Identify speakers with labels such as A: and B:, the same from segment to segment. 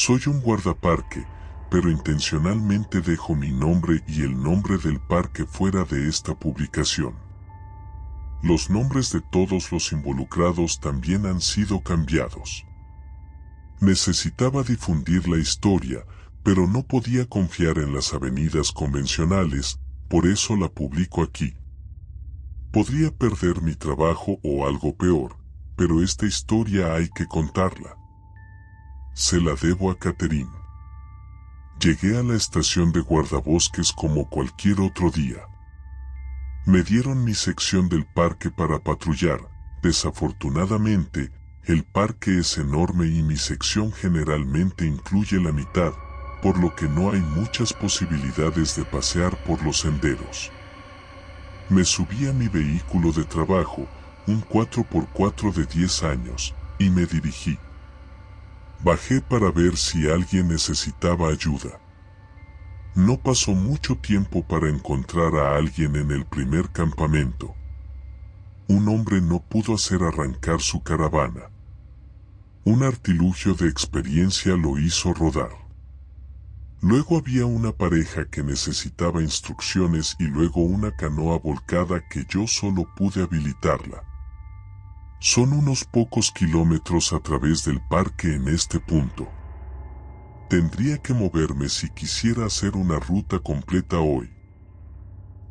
A: Soy un guardaparque, pero intencionalmente dejo mi nombre y el nombre del parque fuera de esta publicación. Los nombres de todos los involucrados también han sido cambiados. Necesitaba difundir la historia, pero no podía confiar en las avenidas convencionales, por eso la publico aquí. Podría perder mi trabajo o algo peor, pero esta historia hay que contarla. Se la debo a Catherine. Llegué a la estación de guardabosques como cualquier otro día. Me dieron mi sección del parque para patrullar. Desafortunadamente, el parque es enorme y mi sección generalmente incluye la mitad, por lo que no hay muchas posibilidades de pasear por los senderos. Me subí a mi vehículo de trabajo, un 4x4 de 10 años, y me dirigí. Bajé para ver si alguien necesitaba ayuda. No pasó mucho tiempo para encontrar a alguien en el primer campamento. Un hombre no pudo hacer arrancar su caravana. Un artilugio de experiencia lo hizo rodar. Luego había una pareja que necesitaba instrucciones y luego una canoa volcada que yo solo pude habilitarla. Son unos pocos kilómetros a través del parque en este punto. Tendría que moverme si quisiera hacer una ruta completa hoy.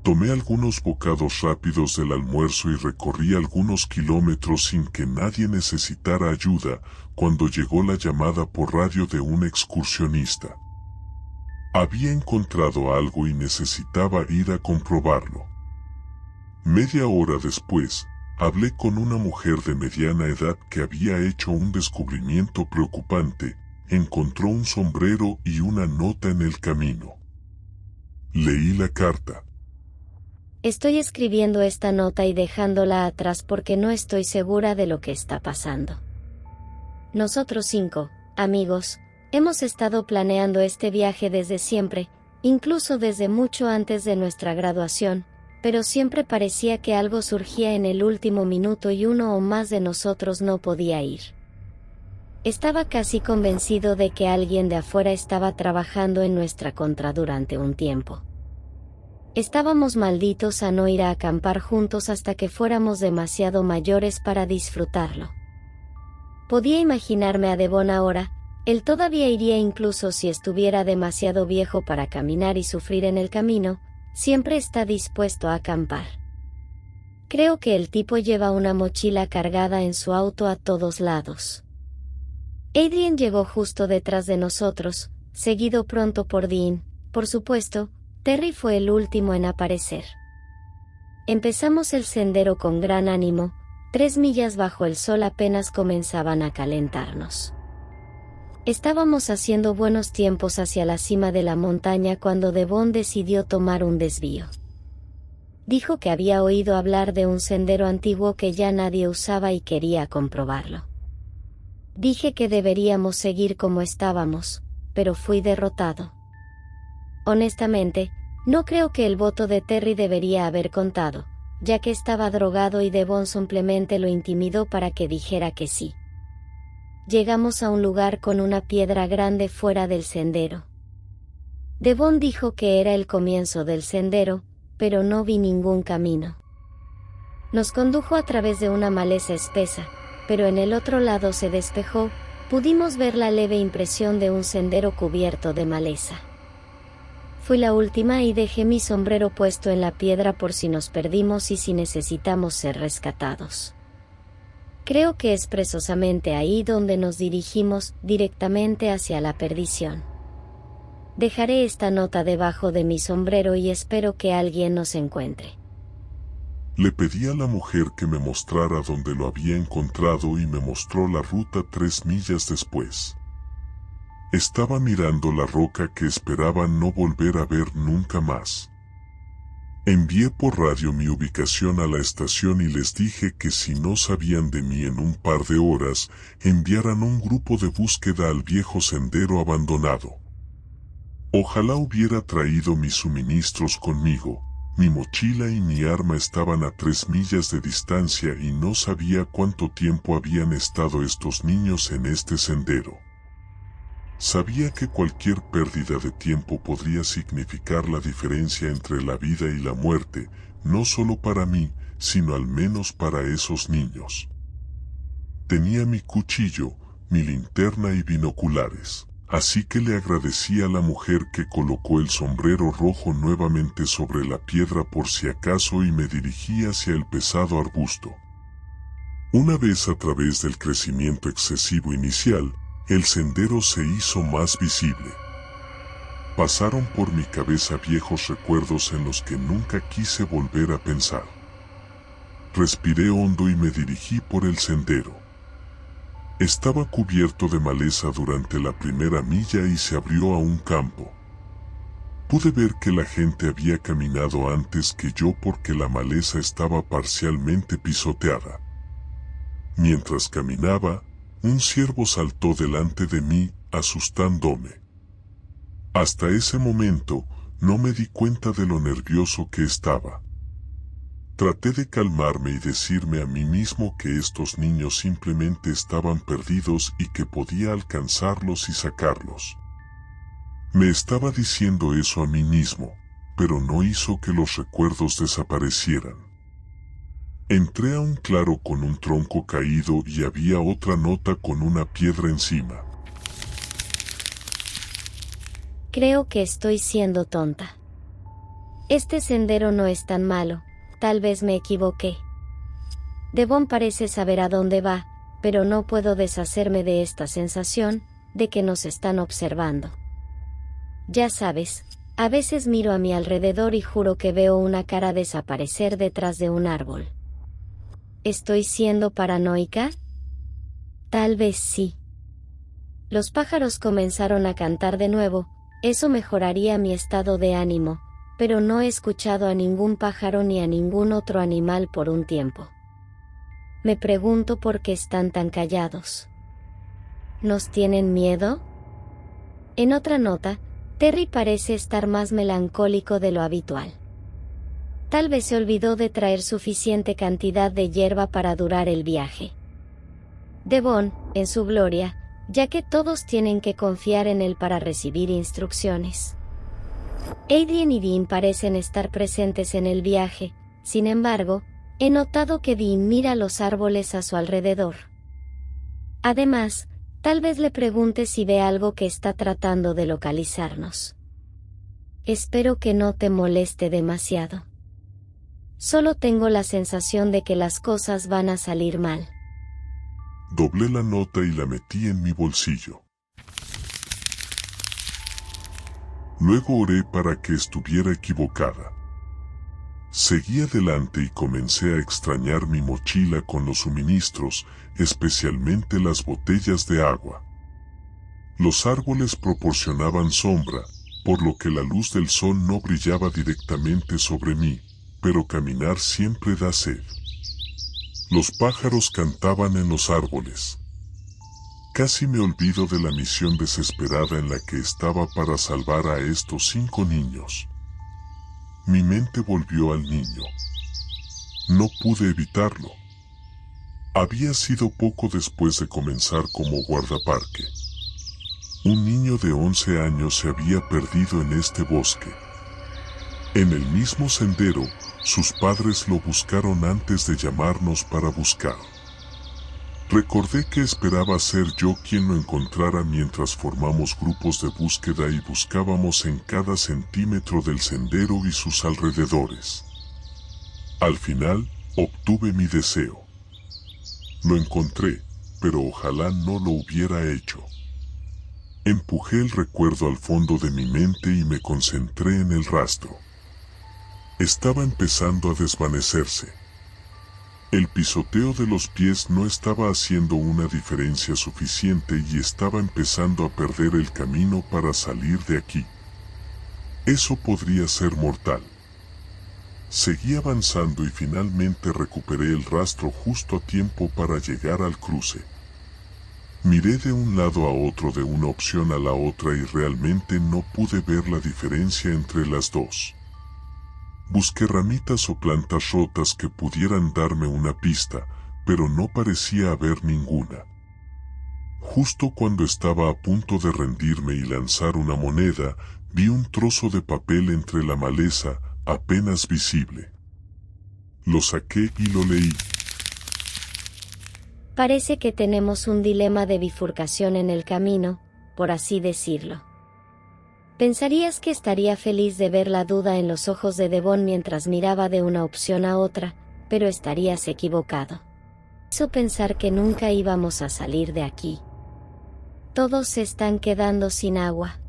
A: Tomé algunos bocados rápidos del almuerzo y recorrí algunos kilómetros sin que nadie necesitara ayuda cuando llegó la llamada por radio de un excursionista. Había encontrado algo y necesitaba ir a comprobarlo. Media hora después, hablé con una mujer de mediana edad que había hecho un descubrimiento preocupante. Encontró un sombrero y una nota en el camino. Leí la carta.
B: Estoy escribiendo esta nota y dejándola atrás porque no estoy segura de lo que está pasando. Nosotros 5 amigos, hemos estado planeando este viaje desde siempre, incluso desde mucho antes de nuestra graduación, pero siempre parecía que algo surgía en el último minuto y uno o más de nosotros no podía ir. Estaba casi convencido de que alguien de afuera estaba trabajando en nuestra contra durante un tiempo. Estábamos malditos a no ir a acampar juntos hasta que fuéramos demasiado mayores para disfrutarlo. Podía imaginarme a Devon ahora, él todavía iría incluso si estuviera demasiado viejo para caminar y sufrir en el camino, siempre está dispuesto a acampar. Creo que el tipo lleva una mochila cargada en su auto a todos lados. Adrian llegó justo detrás de nosotros, seguido pronto por Dean. Por supuesto, Terry fue el último en aparecer. Empezamos el sendero con gran ánimo, 3 millas bajo el sol apenas comenzaban a calentarnos. Estábamos haciendo buenos tiempos hacia la cima de la montaña cuando Devon decidió tomar un desvío. Dijo que había oído hablar de un sendero antiguo que ya nadie usaba y quería comprobarlo. Dije que deberíamos seguir como estábamos, pero fui derrotado. Honestamente, no creo que el voto de Terry debería haber contado, ya que estaba drogado y Devon simplemente lo intimidó para que dijera que sí. Llegamos a un lugar con una piedra grande fuera del sendero. Devon dijo que era el comienzo del sendero, pero no vi ningún camino. Nos condujo a través de una maleza espesa, pero en el otro lado se despejó, pudimos ver la leve impresión de un sendero cubierto de maleza. Fui la última y dejé mi sombrero puesto en la piedra por si nos perdimos y si necesitamos ser rescatados. Creo que es precisamente ahí donde nos dirigimos, directamente hacia la perdición. Dejaré esta nota debajo de mi sombrero y espero que alguien nos encuentre.
A: Le pedí a la mujer que me mostrara dónde lo había encontrado y me mostró la ruta 3 millas después. Estaba mirando la roca que esperaba no volver a ver nunca más. Envié por radio mi ubicación a la estación y les dije que si no sabían de mí en un par de horas, enviaran un grupo de búsqueda al viejo sendero abandonado. Ojalá hubiera traído mis suministros conmigo. Mi mochila y mi arma estaban a 3 millas de distancia y no sabía cuánto tiempo habían estado estos niños en este sendero. Sabía que cualquier pérdida de tiempo podría significar la diferencia entre la vida y la muerte, no solo para mí, sino al menos para esos niños. Tenía mi cuchillo, mi linterna y binoculares, así que le agradecí a la mujer que colocó el sombrero rojo nuevamente sobre la piedra por si acaso y me dirigí hacia el pesado arbusto. Una vez a través del crecimiento excesivo inicial, el sendero se hizo más visible. Pasaron por mi cabeza viejos recuerdos en los que nunca quise volver a pensar. Respiré hondo y me dirigí por el sendero. Estaba cubierto de maleza durante la primera milla y se abrió a un campo. Pude ver que la gente había caminado antes que yo porque la maleza estaba parcialmente pisoteada. Mientras caminaba, un ciervo saltó delante de mí, asustándome. Hasta ese momento, no me di cuenta de lo nervioso que estaba. Traté de calmarme y decirme a mí mismo que estos niños simplemente estaban perdidos y que podía alcanzarlos y sacarlos. Me estaba diciendo eso a mí mismo, pero no hizo que los recuerdos desaparecieran. Entré a un claro con un tronco caído y había otra nota con una piedra encima.
B: Creo que estoy siendo tonta. Este sendero no es tan malo. Tal vez me equivoqué. Devon parece saber a dónde va, pero no puedo deshacerme de esta sensación de que nos están observando. Ya sabes, a veces miro a mi alrededor y juro que veo una cara desaparecer detrás de un árbol. ¿Estoy siendo paranoica? Tal vez sí. Los pájaros comenzaron a cantar de nuevo, eso mejoraría mi estado de ánimo, pero no he escuchado a ningún pájaro ni a ningún otro animal por un tiempo. Me pregunto por qué están tan callados. ¿Nos tienen miedo? En otra nota, Terry parece estar más melancólico de lo habitual. Tal vez se olvidó de traer suficiente cantidad de hierba para durar el viaje. Devon, en su gloria, ya que todos tienen que confiar en él para recibir instrucciones. Adrien y Dean parecen estar presentes en el viaje, sin embargo, he notado que Dean mira los árboles a su alrededor. Además, tal vez le pregunte si ve algo que está tratando de localizarnos. Espero que no te moleste demasiado. Solo tengo la sensación de que las cosas van a salir mal.
A: Doblé la nota y la metí en mi bolsillo. Luego oré para que estuviera equivocada. Seguí adelante y comencé a extrañar mi mochila con los suministros, especialmente las botellas de agua. Los árboles proporcionaban sombra, por lo que la luz del sol no brillaba directamente sobre mí, pero caminar siempre da sed. Los pájaros cantaban en los árboles. Casi me olvido de la misión desesperada en la que estaba para salvar a estos 5 niños. Mi mente volvió al niño. No pude evitarlo. Había sido poco después de comenzar como guardaparque. Un niño de 11 años se había perdido en este bosque. En el mismo sendero, sus padres lo buscaron antes de llamarnos para buscar. Recordé que esperaba ser yo quien lo encontrara mientras formamos grupos de búsqueda y buscábamos en cada centímetro del sendero y sus alrededores. Al final, obtuve mi deseo. Lo encontré, pero ojalá no lo hubiera hecho. Empujé el recuerdo al fondo de mi mente y me concentré en el rastro. Estaba empezando a desvanecerse. El pisoteo de los pies no estaba haciendo una diferencia suficiente y estaba empezando a perder el camino para salir de aquí. Eso podría ser mortal. Seguí avanzando y finalmente recuperé el rastro justo a tiempo para llegar al cruce. Miré de un lado a otro, de una opción a la otra, y realmente no pude ver la diferencia entre las dos. Busqué ramitas o plantas rotas que pudieran darme una pista, pero no parecía haber ninguna. Justo cuando estaba a punto de rendirme y lanzar una moneda, vi un trozo de papel entre la maleza, apenas visible. Lo saqué y lo leí.
B: Parece que tenemos un dilema de bifurcación en el camino, por así decirlo. Pensarías que estaría feliz de ver la duda en los ojos de Devon mientras miraba de una opción a otra, pero estarías equivocado. Hizo pensar que nunca íbamos a salir de aquí. Todos se están quedando sin agua.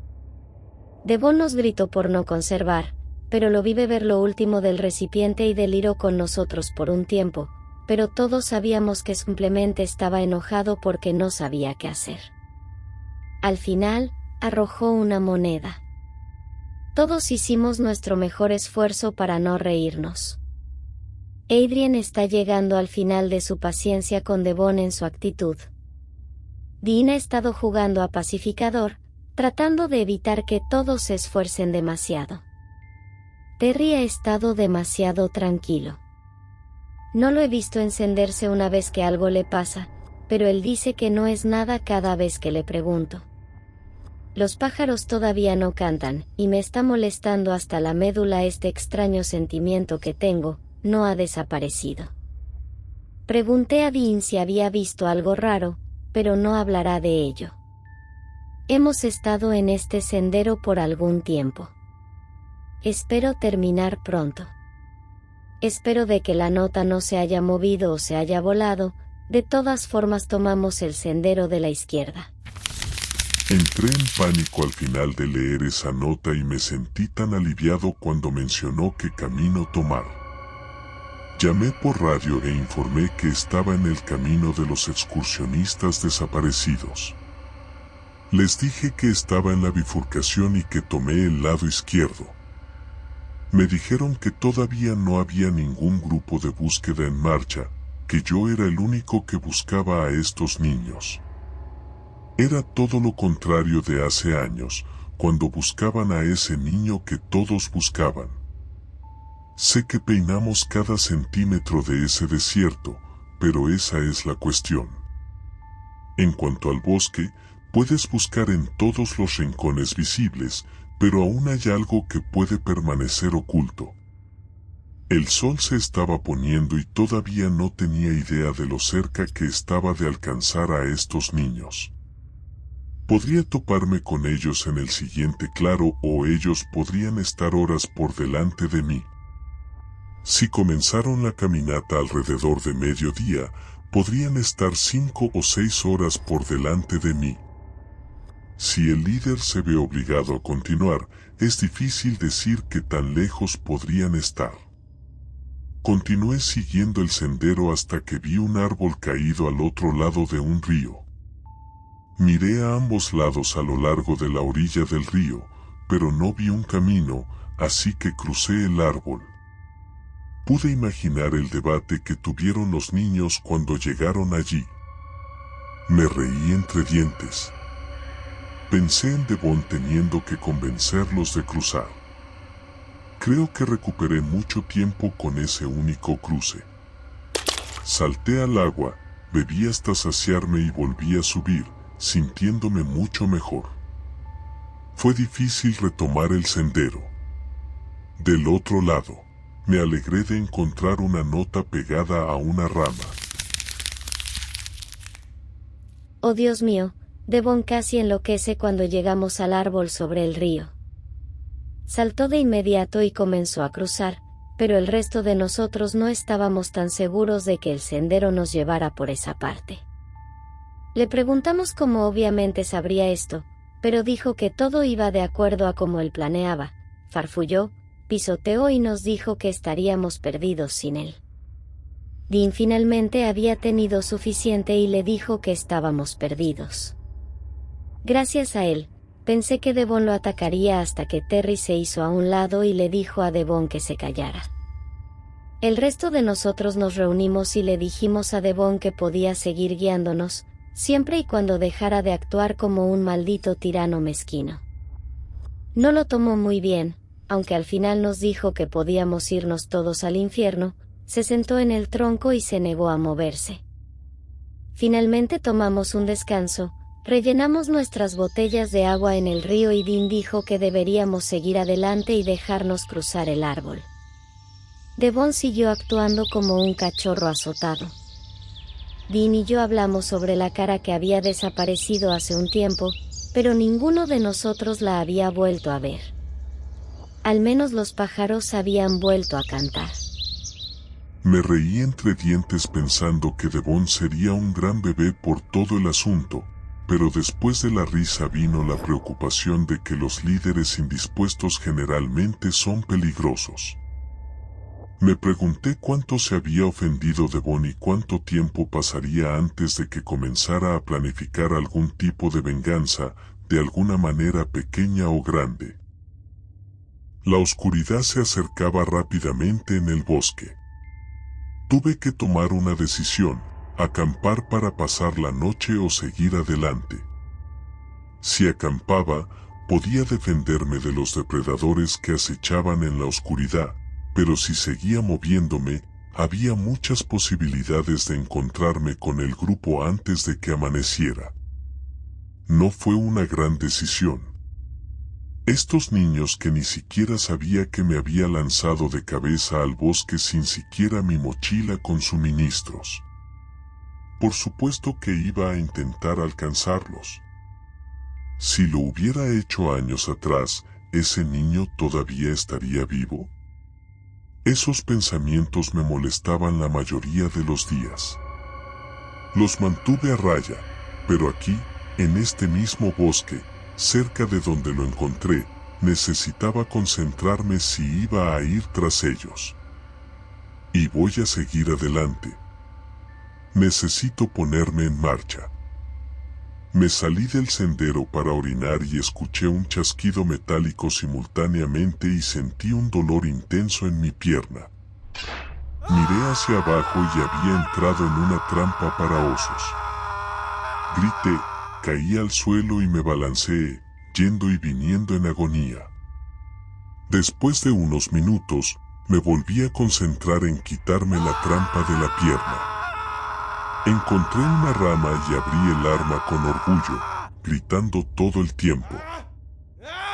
B: Devon nos gritó por no conservar, pero lo vi beber lo último del recipiente y deliró con nosotros por un tiempo, pero todos sabíamos que simplemente estaba enojado porque no sabía qué hacer. Al final, arrojó una moneda. Todos hicimos nuestro mejor esfuerzo para no reírnos. Adrien está llegando al final de su paciencia con Devon en su actitud. Dean ha estado jugando a pacificador, tratando de evitar que todos se esfuercen demasiado. Terry ha estado demasiado tranquilo. No lo he visto encenderse una vez que algo le pasa, pero él dice que no es nada cada vez que le pregunto. Los pájaros todavía no cantan, y me está molestando hasta la médula. Este extraño sentimiento que tengo, no ha desaparecido. Pregunté a Dean si había visto algo raro, pero no hablará de ello. Hemos estado en este sendero por algún tiempo. Espero terminar pronto. Espero de que la nota no se haya movido o se haya volado. De todas formas tomamos el sendero de la izquierda.
A: Entré en pánico al final de leer esa nota y me sentí tan aliviado cuando mencionó qué camino tomar. Llamé por radio e informé que estaba en el camino de los excursionistas desaparecidos. Les dije que estaba en la bifurcación y que tomé el lado izquierdo. Me dijeron que todavía no había ningún grupo de búsqueda en marcha, que yo era el único que buscaba a estos niños. Era todo lo contrario de hace años, cuando buscaban a ese niño que todos buscaban. Sé que peinamos cada centímetro de ese desierto, pero esa es la cuestión. En cuanto al bosque, puedes buscar en todos los rincones visibles, pero aún hay algo que puede permanecer oculto. El sol se estaba poniendo y todavía no tenía idea de lo cerca que estaba de alcanzar a estos niños. Podría toparme con ellos en el siguiente claro o ellos podrían estar horas por delante de mí. Si comenzaron la caminata alrededor de mediodía, podrían estar 5 o 6 horas por delante de mí. Si el líder se ve obligado a continuar, es difícil decir qué tan lejos podrían estar. Continué siguiendo el sendero hasta que vi un árbol caído al otro lado de un río. Miré a ambos lados a lo largo de la orilla del río, pero no vi un camino, así que crucé el árbol. Pude imaginar el debate que tuvieron los niños cuando llegaron allí. Me reí entre dientes. Pensé en Devon teniendo que convencerlos de cruzar. Creo que recuperé mucho tiempo con ese único cruce. Salté al agua, bebí hasta saciarme y volví a subir, sintiéndome mucho mejor. Fue difícil retomar el sendero. Del otro lado, me alegré de encontrar una nota pegada a una rama.
B: Oh Dios mío, Devon casi enloquece cuando llegamos al árbol sobre el río. Saltó de inmediato y comenzó a cruzar, pero el resto de nosotros no estábamos tan seguros de que el sendero nos llevara por esa parte. Le preguntamos cómo obviamente sabría esto, pero dijo que todo iba de acuerdo a como él planeaba, farfulló, pisoteó y nos dijo que estaríamos perdidos sin él. Dean finalmente había tenido suficiente y le dijo que estábamos perdidos. Gracias a él, pensé que Devon lo atacaría hasta que Terry se hizo a un lado y le dijo a Devon que se callara. El resto de nosotros nos reunimos y le dijimos a Devon que podía seguir guiándonos, siempre y cuando dejara de actuar como un maldito tirano mezquino. No lo tomó muy bien, aunque al final nos dijo que podíamos irnos todos al infierno, se sentó en el tronco y se negó a moverse. Finalmente tomamos un descanso, Rellenamos nuestras botellas de agua en el río y Dean dijo que deberíamos seguir adelante y dejarnos cruzar el árbol. Devon siguió actuando como un cachorro azotado. Dean y yo hablamos sobre la cara que había desaparecido hace un tiempo, pero ninguno de nosotros la había vuelto a ver. Al menos los pájaros habían vuelto a cantar.
A: Me reí entre dientes pensando que Devon sería un gran bebé por todo el asunto, pero después de la risa vino la preocupación de que los líderes indispuestos generalmente son peligrosos. Me pregunté cuánto se había ofendido Devon y cuánto tiempo pasaría antes de que comenzara a planificar algún tipo de venganza, de alguna manera pequeña o grande. La oscuridad se acercaba rápidamente en el bosque. Tuve que tomar una decisión: acampar para pasar la noche o seguir adelante. Si acampaba, podía defenderme de los depredadores que acechaban en la oscuridad, pero si seguía moviéndome, había muchas posibilidades de encontrarme con el grupo antes de que amaneciera. No fue una gran decisión. Estos niños que ni siquiera sabía que me había lanzado de cabeza al bosque sin siquiera mi mochila con suministros. Por supuesto que iba a intentar alcanzarlos. Si lo hubiera hecho años atrás, ¿ese niño todavía estaría vivo? Esos pensamientos me molestaban la mayoría de los días. Los mantuve a raya, pero aquí, en este mismo bosque, cerca de donde lo encontré, necesitaba concentrarme si iba a ir tras ellos. Y voy a seguir adelante. Necesito ponerme en marcha. Me salí del sendero para orinar y escuché un chasquido metálico simultáneamente y sentí un dolor intenso en mi pierna. Miré hacia abajo y había entrado en una trampa para osos. Grité, caí al suelo y me balanceé, yendo y viniendo en agonía. Después de unos minutos, me volví a concentrar en quitarme la trampa de la pierna. Encontré una rama y abrí el arma con orgullo, gritando todo el tiempo.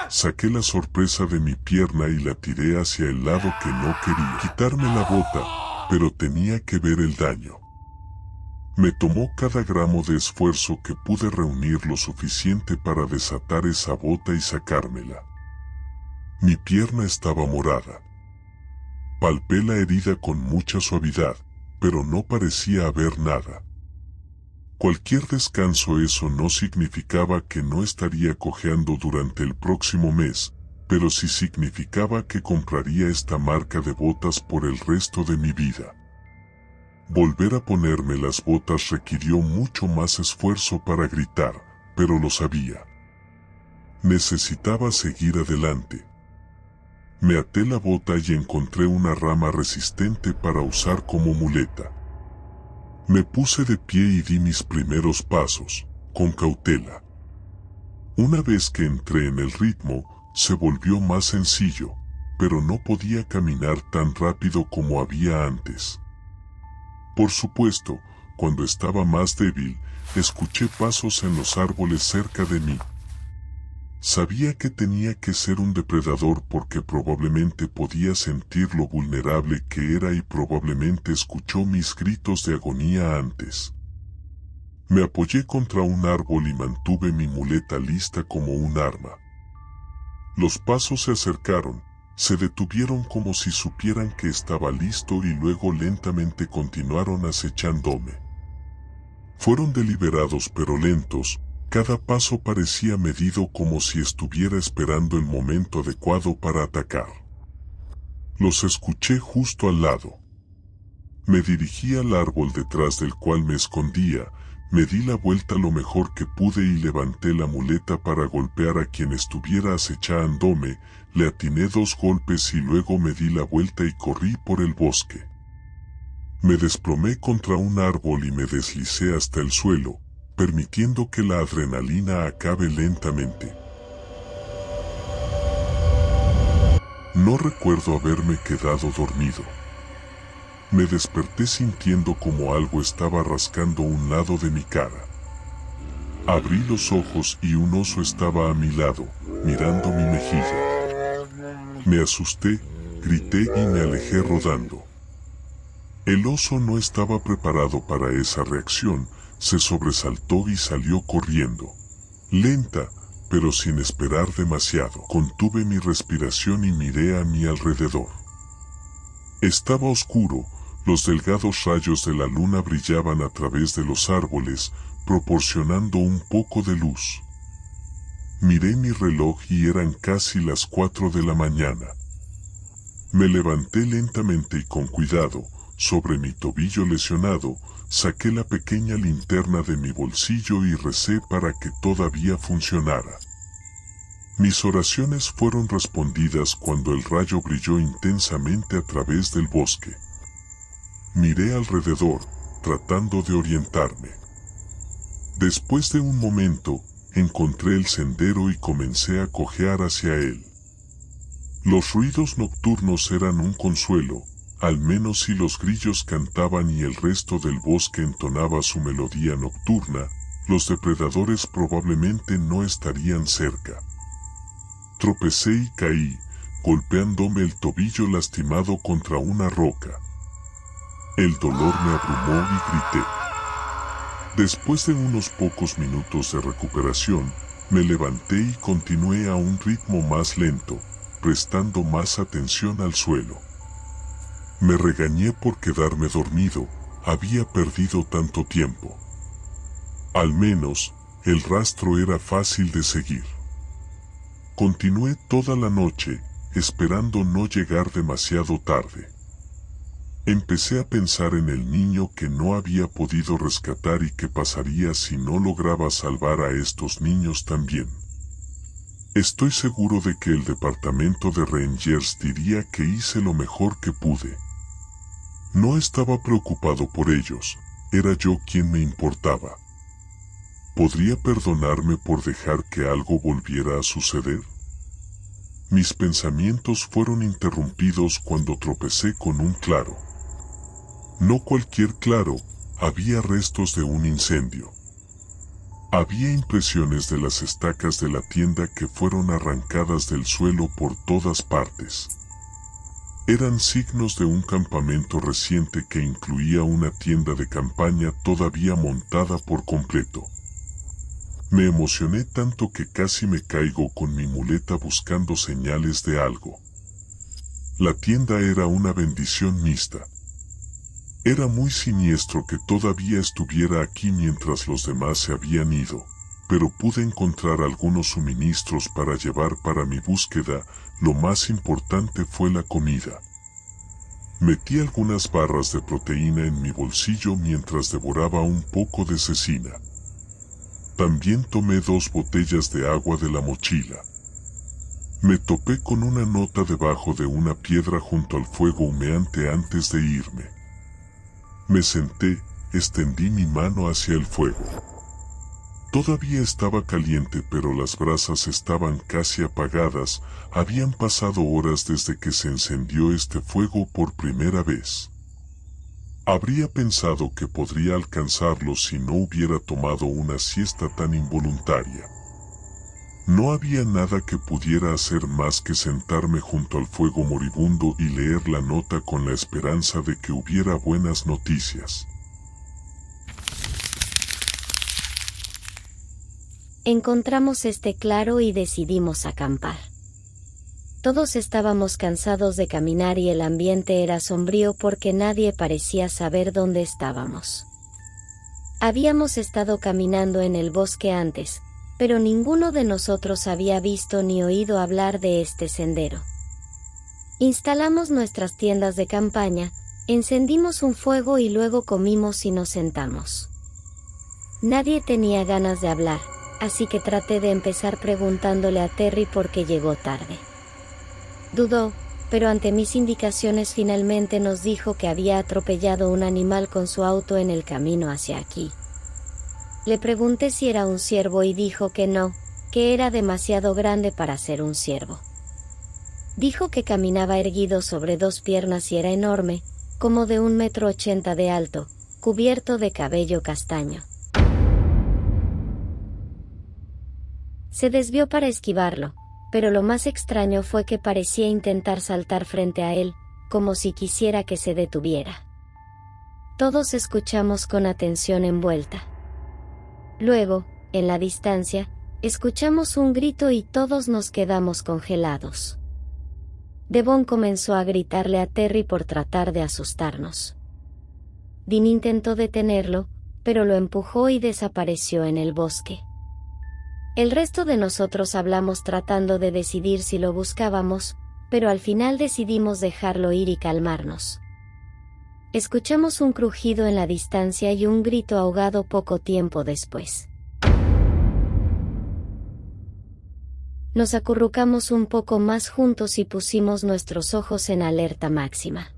A: Saqué la sorpresa de mi pierna y la tiré hacia el lado que no quería. Quitarme la bota, pero tenía que ver el daño. Me tomó cada gramo de esfuerzo que pude reunir lo suficiente para desatar esa bota y sacármela. Mi pierna estaba morada. Palpé la herida con mucha suavidad, pero no parecía haber nada. Cualquier descanso, eso no significaba que no estaría cojeando durante el próximo mes, pero sí significaba que compraría esta marca de botas por el resto de mi vida. Volver a ponerme las botas requirió mucho más esfuerzo para gritar, pero lo sabía. Necesitaba seguir adelante. Me até la bota y encontré una rama resistente para usar como muleta. Me puse de pie y di mis primeros pasos, con cautela. Una vez que entré en el ritmo, se volvió más sencillo, pero no podía caminar tan rápido como había antes. Por supuesto, cuando estaba más débil, escuché pasos en los árboles cerca de mí. Sabía que tenía que ser un depredador porque probablemente podía sentir lo vulnerable que era y probablemente escuchó mis gritos de agonía antes. Me apoyé contra un árbol y mantuve mi muleta lista como un arma. Los pasos se acercaron, se detuvieron como si supieran que estaba listo y luego lentamente continuaron acechándome. Fueron deliberados pero lentos. Cada paso parecía medido como si estuviera esperando el momento adecuado para atacar. Los escuché justo al lado. Me dirigí al árbol detrás del cual me escondía, me di la vuelta lo mejor que pude y levanté la muleta para golpear a quien estuviera acechándome, le atiné 2 golpes y luego me di la vuelta y corrí por el bosque. Me desplomé contra un árbol y me deslicé hasta el suelo, permitiendo que la adrenalina acabe lentamente. No recuerdo haberme quedado dormido. Me desperté sintiendo como algo estaba rascando un lado de mi cara. Abrí los ojos y un oso estaba a mi lado, mirando mi mejilla. Me asusté, grité y me alejé rodando. El oso no estaba preparado para esa reacción, se sobresaltó y salió corriendo. Lenta, pero sin esperar demasiado. Contuve mi respiración y miré a mi alrededor. Estaba oscuro, los delgados rayos de la luna brillaban a través de los árboles, proporcionando un poco de luz. Miré mi reloj y eran casi las 4 de la mañana. Me levanté lentamente y con cuidado. Sobre mi tobillo lesionado, saqué la pequeña linterna de mi bolsillo y recé para que todavía funcionara. Mis oraciones fueron respondidas cuando el rayo brilló intensamente a través del bosque. Miré alrededor, tratando de orientarme. Después de un momento, encontré el sendero y comencé a cojear hacia él. Los ruidos nocturnos eran un consuelo, al menos si los grillos cantaban y el resto del bosque entonaba su melodía nocturna, los depredadores probablemente no estarían cerca. Tropecé y caí, golpeándome el tobillo lastimado contra una roca. El dolor me abrumó y grité. Después de unos pocos minutos de recuperación, me levanté y continué a un ritmo más lento, prestando más atención al suelo. Me regañé por quedarme dormido, había perdido tanto tiempo. Al menos, el rastro era fácil de seguir. Continué toda la noche, esperando no llegar demasiado tarde. Empecé a pensar en el niño que no había podido rescatar y qué pasaría si no lograba salvar a estos niños también. Estoy seguro de que el departamento de Rangers diría que hice lo mejor que pude. No estaba preocupado por ellos, era yo quien me importaba. ¿Podría perdonarme por dejar que algo volviera a suceder? Mis pensamientos fueron interrumpidos cuando tropecé con un claro. No cualquier claro, había restos de un incendio. Había impresiones de las estacas de la tienda que fueron arrancadas del suelo por todas partes. Eran signos de un campamento reciente que incluía una tienda de campaña todavía montada por completo. Me emocioné tanto que casi me caigo con mi muleta buscando señales de algo. La tienda era una bendición mixta. Era muy siniestro que todavía estuviera aquí mientras los demás se habían ido, pero pude encontrar algunos suministros para llevar para mi búsqueda. Lo más importante fue la comida. Metí algunas barras de proteína en mi bolsillo mientras devoraba un poco de cecina. También tomé 2 botellas de agua de la mochila. Me topé con una nota debajo de una piedra junto al fuego humeante antes de irme. Me senté, extendí mi mano hacia el fuego. Todavía estaba caliente, pero las brasas estaban casi apagadas. Habían pasado horas desde que se encendió este fuego por primera vez. Habría pensado que podría alcanzarlo si no hubiera tomado una siesta tan involuntaria. No había nada que pudiera hacer más que sentarme junto al fuego moribundo y leer la nota con la esperanza de que hubiera buenas noticias.
B: Encontramos este claro y decidimos acampar. Todos estábamos cansados de caminar y el ambiente era sombrío porque nadie parecía saber dónde estábamos. Habíamos estado caminando en el bosque antes, pero ninguno de nosotros había visto ni oído hablar de este sendero. Instalamos nuestras tiendas de campaña, encendimos un fuego y luego comimos y nos sentamos. Nadie tenía ganas de hablar, así que traté de empezar preguntándole a Terry por qué llegó tarde. Dudó, pero ante mis indicaciones finalmente nos dijo que había atropellado un animal con su auto en el camino hacia aquí. Le pregunté si era un ciervo y dijo que no, que era demasiado grande para ser un ciervo. Dijo que caminaba erguido sobre 2 piernas y era enorme, como de 1,80 m, 80 m, de alto, cubierto de cabello castaño. Se desvió para esquivarlo, pero lo más extraño fue que parecía intentar saltar frente a él, como si quisiera que se detuviera. Todos escuchamos con atención envuelta. Luego, en la distancia, escuchamos un grito y todos nos quedamos congelados. Devon comenzó a gritarle a Terry por tratar de asustarnos. Dean intentó detenerlo, pero lo empujó y desapareció en el bosque. El resto de nosotros hablamos tratando de decidir si lo buscábamos, pero al final decidimos dejarlo ir y calmarnos. Escuchamos un crujido en la distancia y un grito ahogado poco tiempo después. Nos acurrucamos un poco más juntos y pusimos nuestros ojos en alerta máxima.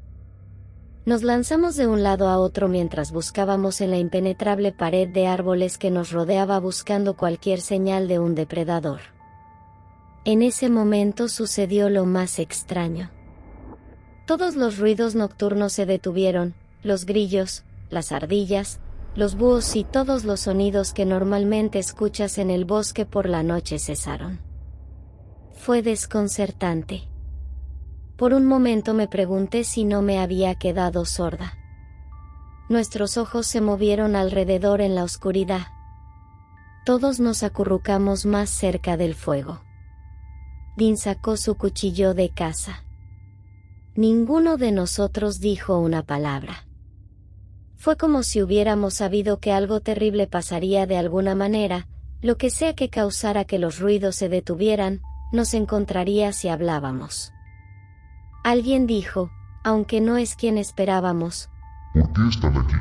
B: Nos lanzamos de un lado a otro mientras buscábamos en la impenetrable pared de árboles que nos rodeaba buscando cualquier señal de un depredador. En ese momento sucedió lo más extraño. Todos los ruidos nocturnos se detuvieron, los grillos, las ardillas, los búhos y todos los sonidos que normalmente escuchas en el bosque por la noche cesaron. Fue desconcertante. Por un momento me pregunté si no me había quedado sorda. Nuestros ojos se movieron alrededor en la oscuridad. Todos nos acurrucamos más cerca del fuego. Dean sacó su cuchillo de caza. Ninguno de nosotros dijo una palabra. Fue como si hubiéramos sabido que algo terrible pasaría de alguna manera, lo que sea que causara que los ruidos se detuvieran, nos encontraría si hablábamos. Alguien dijo, aunque no es quien esperábamos:
A: ¿por qué están aquí?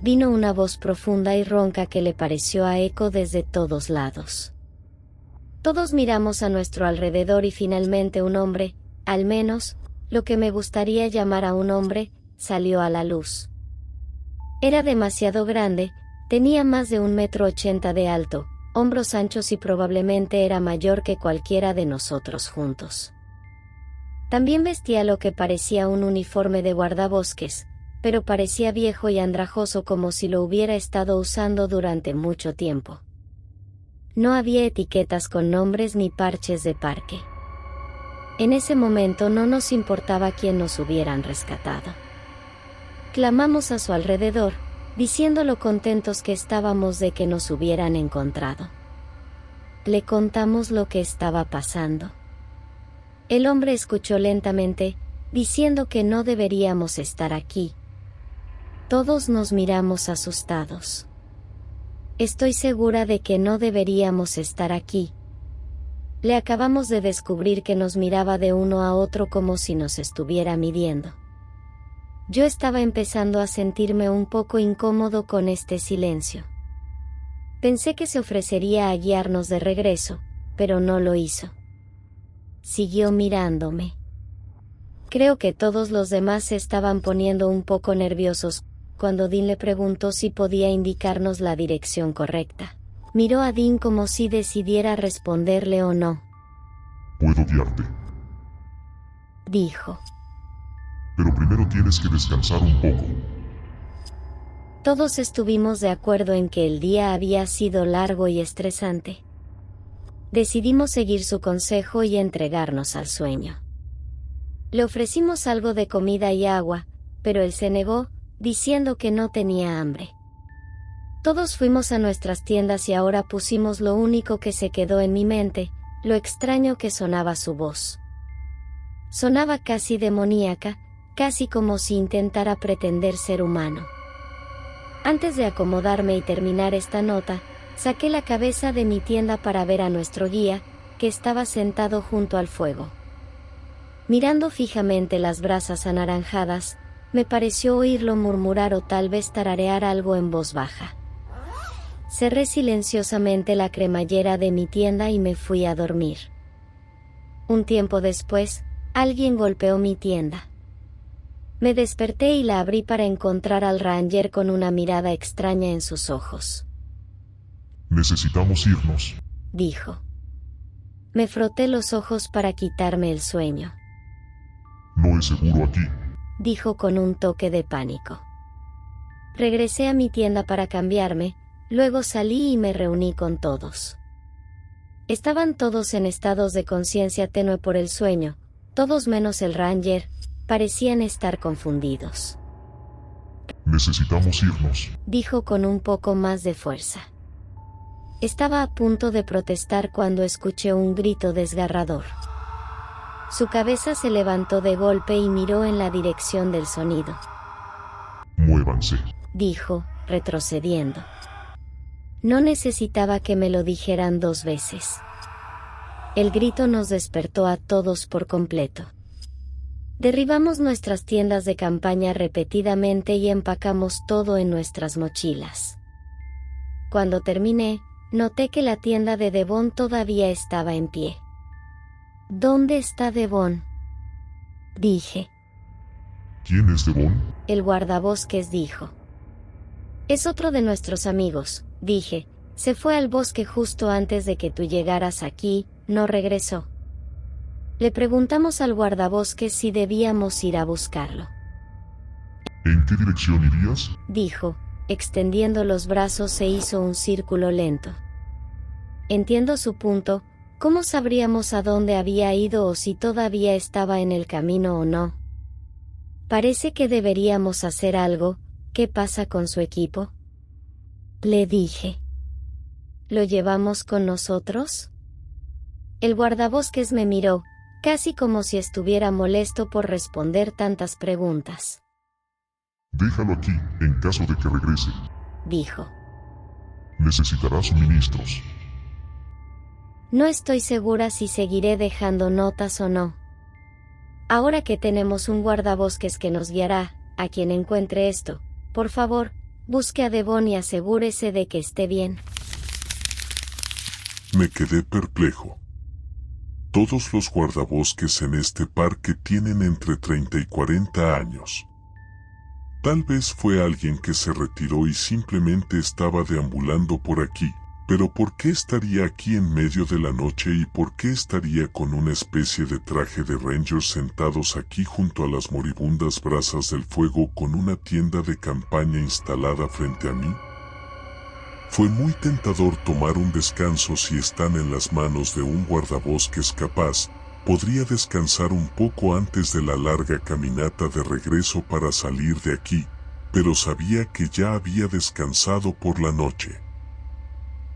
B: Vino una voz profunda y ronca que le pareció a eco desde todos lados. Todos miramos a nuestro alrededor y finalmente un hombre, al menos, lo que me gustaría llamar a un hombre, salió a la luz. Era demasiado grande, tenía más de 1,80 m de alto, hombros anchos y probablemente era mayor que cualquiera de nosotros juntos. También vestía lo que parecía un uniforme de guardabosques, pero parecía viejo y andrajoso como si lo hubiera estado usando durante mucho tiempo. No había etiquetas con nombres ni parches de parque. En ese momento no nos importaba quién nos hubieran rescatado. Clamamos a su alrededor, diciendo lo contentos que estábamos de que nos hubieran encontrado. Le contamos lo que estaba pasando. El hombre escuchó lentamente, diciendo que no deberíamos estar aquí. Todos nos miramos asustados. Estoy segura de que no deberíamos estar aquí. Le acabamos de descubrir que nos miraba de uno a otro como si nos estuviera midiendo. Yo estaba empezando a sentirme un poco incómodo con este silencio. Pensé que se ofrecería a guiarnos de regreso, pero no lo hizo. Siguió mirándome. Creo que todos los demás se estaban poniendo un poco nerviosos cuando Dean le preguntó si podía indicarnos la dirección correcta. Miró a Dean como si decidiera responderle o no.
A: Puedo guiarte,
B: dijo.
A: pero primero tienes que descansar un poco.
B: Todos estuvimos de acuerdo en que el día había sido largo y estresante. Decidimos seguir su consejo y entregarnos al sueño. Le ofrecimos algo de comida y agua, pero él se negó, diciendo que no tenía hambre. Todos fuimos a nuestras tiendas y ahora pusimos lo único que se quedó en mi mente, lo extraño que sonaba su voz. Sonaba casi demoníaca, casi como si intentara pretender ser humano. Antes de acomodarme y terminar esta nota, saqué la cabeza de mi tienda para ver a nuestro guía, que estaba sentado junto al fuego. Mirando fijamente las brasas anaranjadas, me pareció oírlo murmurar o tal vez tararear algo en voz baja. Cerré silenciosamente la cremallera de mi tienda y me fui a dormir. Un tiempo después, alguien golpeó mi tienda. Me desperté y la abrí para encontrar al Ranger con una mirada extraña en sus ojos.
A: Necesitamos irnos,
B: dijo. Me froté los ojos para quitarme el sueño.
A: No es seguro aquí,
B: dijo con un toque de pánico. Regresé a mi tienda para cambiarme, Luego salí y me reuní con todos. Estaban todos en estados de conciencia tenue por el sueño, todos menos el Ranger, parecían estar confundidos.
A: Necesitamos irnos,
B: dijo con un poco más de fuerza. Estaba a punto de protestar cuando escuché un grito desgarrador. Su cabeza se levantó de golpe y miró en la dirección del sonido.
A: Muévanse,
B: dijo, retrocediendo. No necesitaba que me lo dijeran 2 veces. El grito nos despertó a todos por completo. Derribamos nuestras tiendas de campaña repetidamente y empacamos todo en nuestras mochilas. Cuando terminé, noté que la tienda de Devon todavía estaba en pie. ¿Dónde está Devon?, dije.
A: ¿Quién es Devon?
B: El guardabosques dijo. Es otro de nuestros amigos, dije. Se fue al bosque justo antes de que tú llegaras aquí, no regresó. Le preguntamos al guardabosques si debíamos ir a buscarlo.
A: ¿En qué dirección irías?,
B: dijo, extendiendo los brazos e hizo un círculo lento. Entiendo su punto. ¿Cómo sabríamos a dónde había ido o si todavía estaba en el camino o no? Parece que deberíamos hacer algo. ¿Qué pasa con su equipo?, le dije. ¿Lo llevamos con nosotros? El guardabosques me miró, casi como si estuviera molesto por responder tantas preguntas.
A: Déjalo aquí, en caso de que regrese,
B: dijo.
A: Necesitará suministros.
B: No estoy segura si seguiré dejando notas o no. Ahora que tenemos un guardabosques que nos guiará, a quien encuentre esto, por favor, busque a Devon y asegúrese de que esté bien.
A: Me quedé perplejo. Todos los guardabosques en este parque tienen entre 30 y 40 años. Tal vez fue alguien que se retiró y simplemente estaba deambulando por aquí. Pero ¿por qué estaría aquí en medio de la noche y por qué estaría con una especie de traje de Rangers sentados aquí junto a las moribundas brasas del fuego con una tienda de campaña instalada frente a mí? Fue muy tentador tomar un descanso. Si están en las manos de un guardabosques capaz, podría descansar un poco antes de la larga caminata de regreso para salir de aquí, pero sabía que ya había descansado por la noche.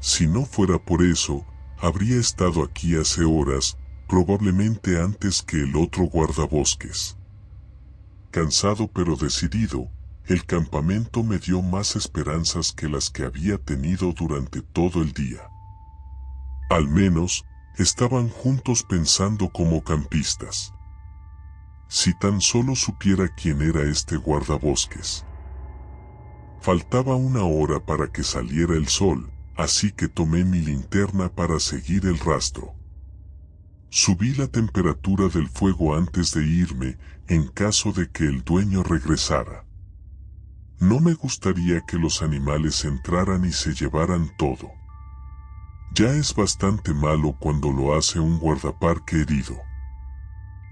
A: Si no fuera por eso, habría estado aquí hace horas, probablemente antes que el otro guardabosques. Cansado pero decidido, el campamento me dio más esperanzas que las que había tenido durante todo el día. Al menos, estaban juntos pensando como campistas. Si tan solo supiera quién era este guardabosques. Faltaba 1 hora para que saliera el sol. Así que tomé mi linterna para seguir el rastro. Subí la temperatura del fuego antes de irme, en caso de que el dueño regresara. No me gustaría que los animales entraran y se llevaran todo. Ya es bastante malo cuando lo hace un guardaparque herido.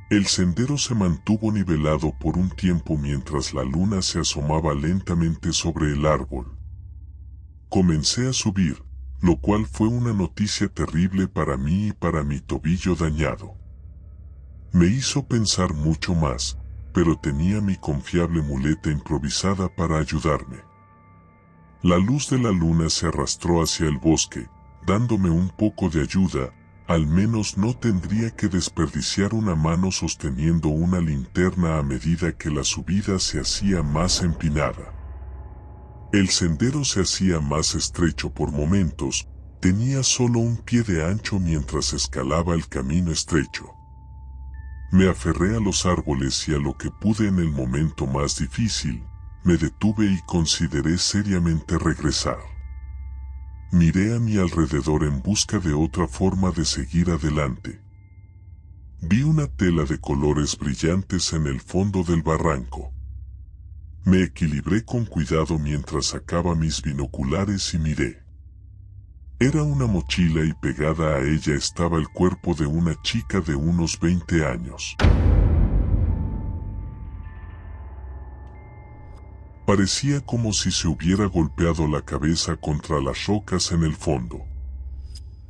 A: El sendero se mantuvo nivelado por un tiempo mientras la luna se asomaba lentamente sobre el árbol. Comencé a subir, lo cual fue una noticia terrible para mí y para mi tobillo dañado. Me hizo pensar mucho más, pero tenía mi confiable muleta improvisada para ayudarme. La luz de la luna se arrastró hacia el bosque, dándome un poco de ayuda. Al menos no tendría que desperdiciar una mano sosteniendo una linterna a medida que la subida se hacía más empinada. El sendero se hacía más estrecho por momentos, tenía solo un pie de ancho mientras escalaba el camino estrecho. Me aferré a los árboles y a lo que pude en el momento más difícil, me detuve y consideré seriamente regresar. Miré a mi alrededor en busca de otra forma de seguir adelante. Vi una tela de colores brillantes en el fondo del barranco. Me equilibré con cuidado mientras sacaba mis binoculares y miré. Era una mochila y pegada a ella estaba el cuerpo de una chica de unos 20 años. Parecía como si se hubiera golpeado la cabeza contra las rocas en el fondo.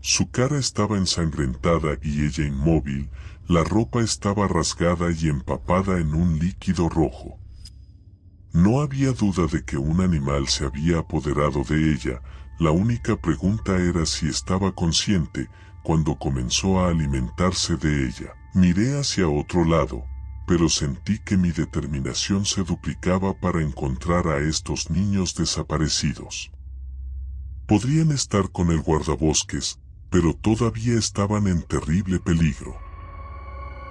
A: Su cara estaba ensangrentada y ella inmóvil, la ropa estaba rasgada y empapada en un líquido rojo. No había duda de que un animal se había apoderado de ella, la única pregunta era si estaba consciente cuando comenzó a alimentarse de ella. Miré hacia otro lado, pero sentí que mi determinación se duplicaba para encontrar a estos niños desaparecidos. Podrían estar con el guardabosques, pero todavía estaban en terrible peligro.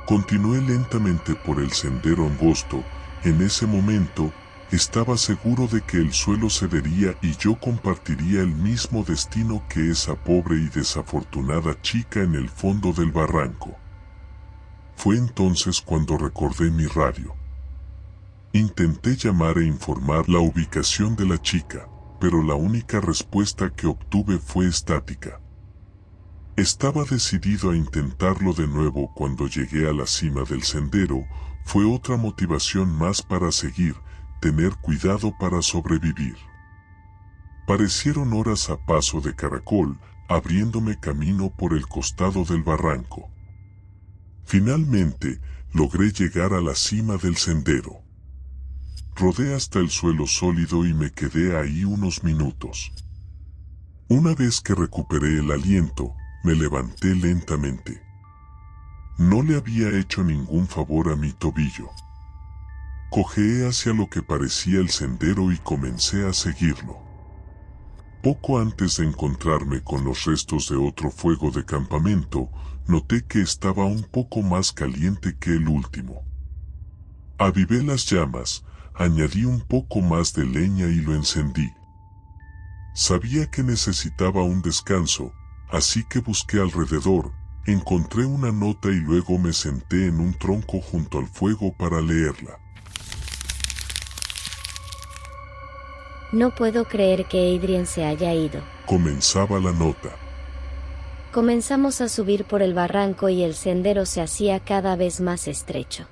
A: Continué lentamente por el sendero angosto. En ese momento, estaba seguro de que el suelo cedería y yo compartiría el mismo destino que esa pobre y desafortunada chica en el fondo del barranco. Fue entonces cuando recordé mi radio. Intenté llamar e informar la ubicación de la chica, pero la única respuesta que obtuve fue estática. Estaba decidido a intentarlo de nuevo cuando llegué a la cima del sendero. Fue otra motivación más para seguir, tener cuidado para sobrevivir. Parecieron horas a paso de caracol, abriéndome camino por el costado del barranco. Finalmente, logré llegar a la cima del sendero. Rodé hasta el suelo sólido y me quedé ahí unos minutos. Una vez que recuperé el aliento, me levanté lentamente. No le había hecho ningún favor a mi tobillo. Cojeé hacia lo que parecía el sendero y comencé a seguirlo. Poco antes de encontrarme con los restos de otro fuego de campamento, noté que estaba un poco más caliente que el último. Avivé las llamas, añadí un poco más de leña y lo encendí. Sabía que necesitaba un descanso, así que busqué alrededor, encontré una nota y luego me senté en un tronco junto al fuego para leerla.
B: No puedo creer que Adrien se haya ido.
A: Comenzaba la nota.
B: Comenzamos a subir por el barranco y el sendero se hacía cada vez más estrecho.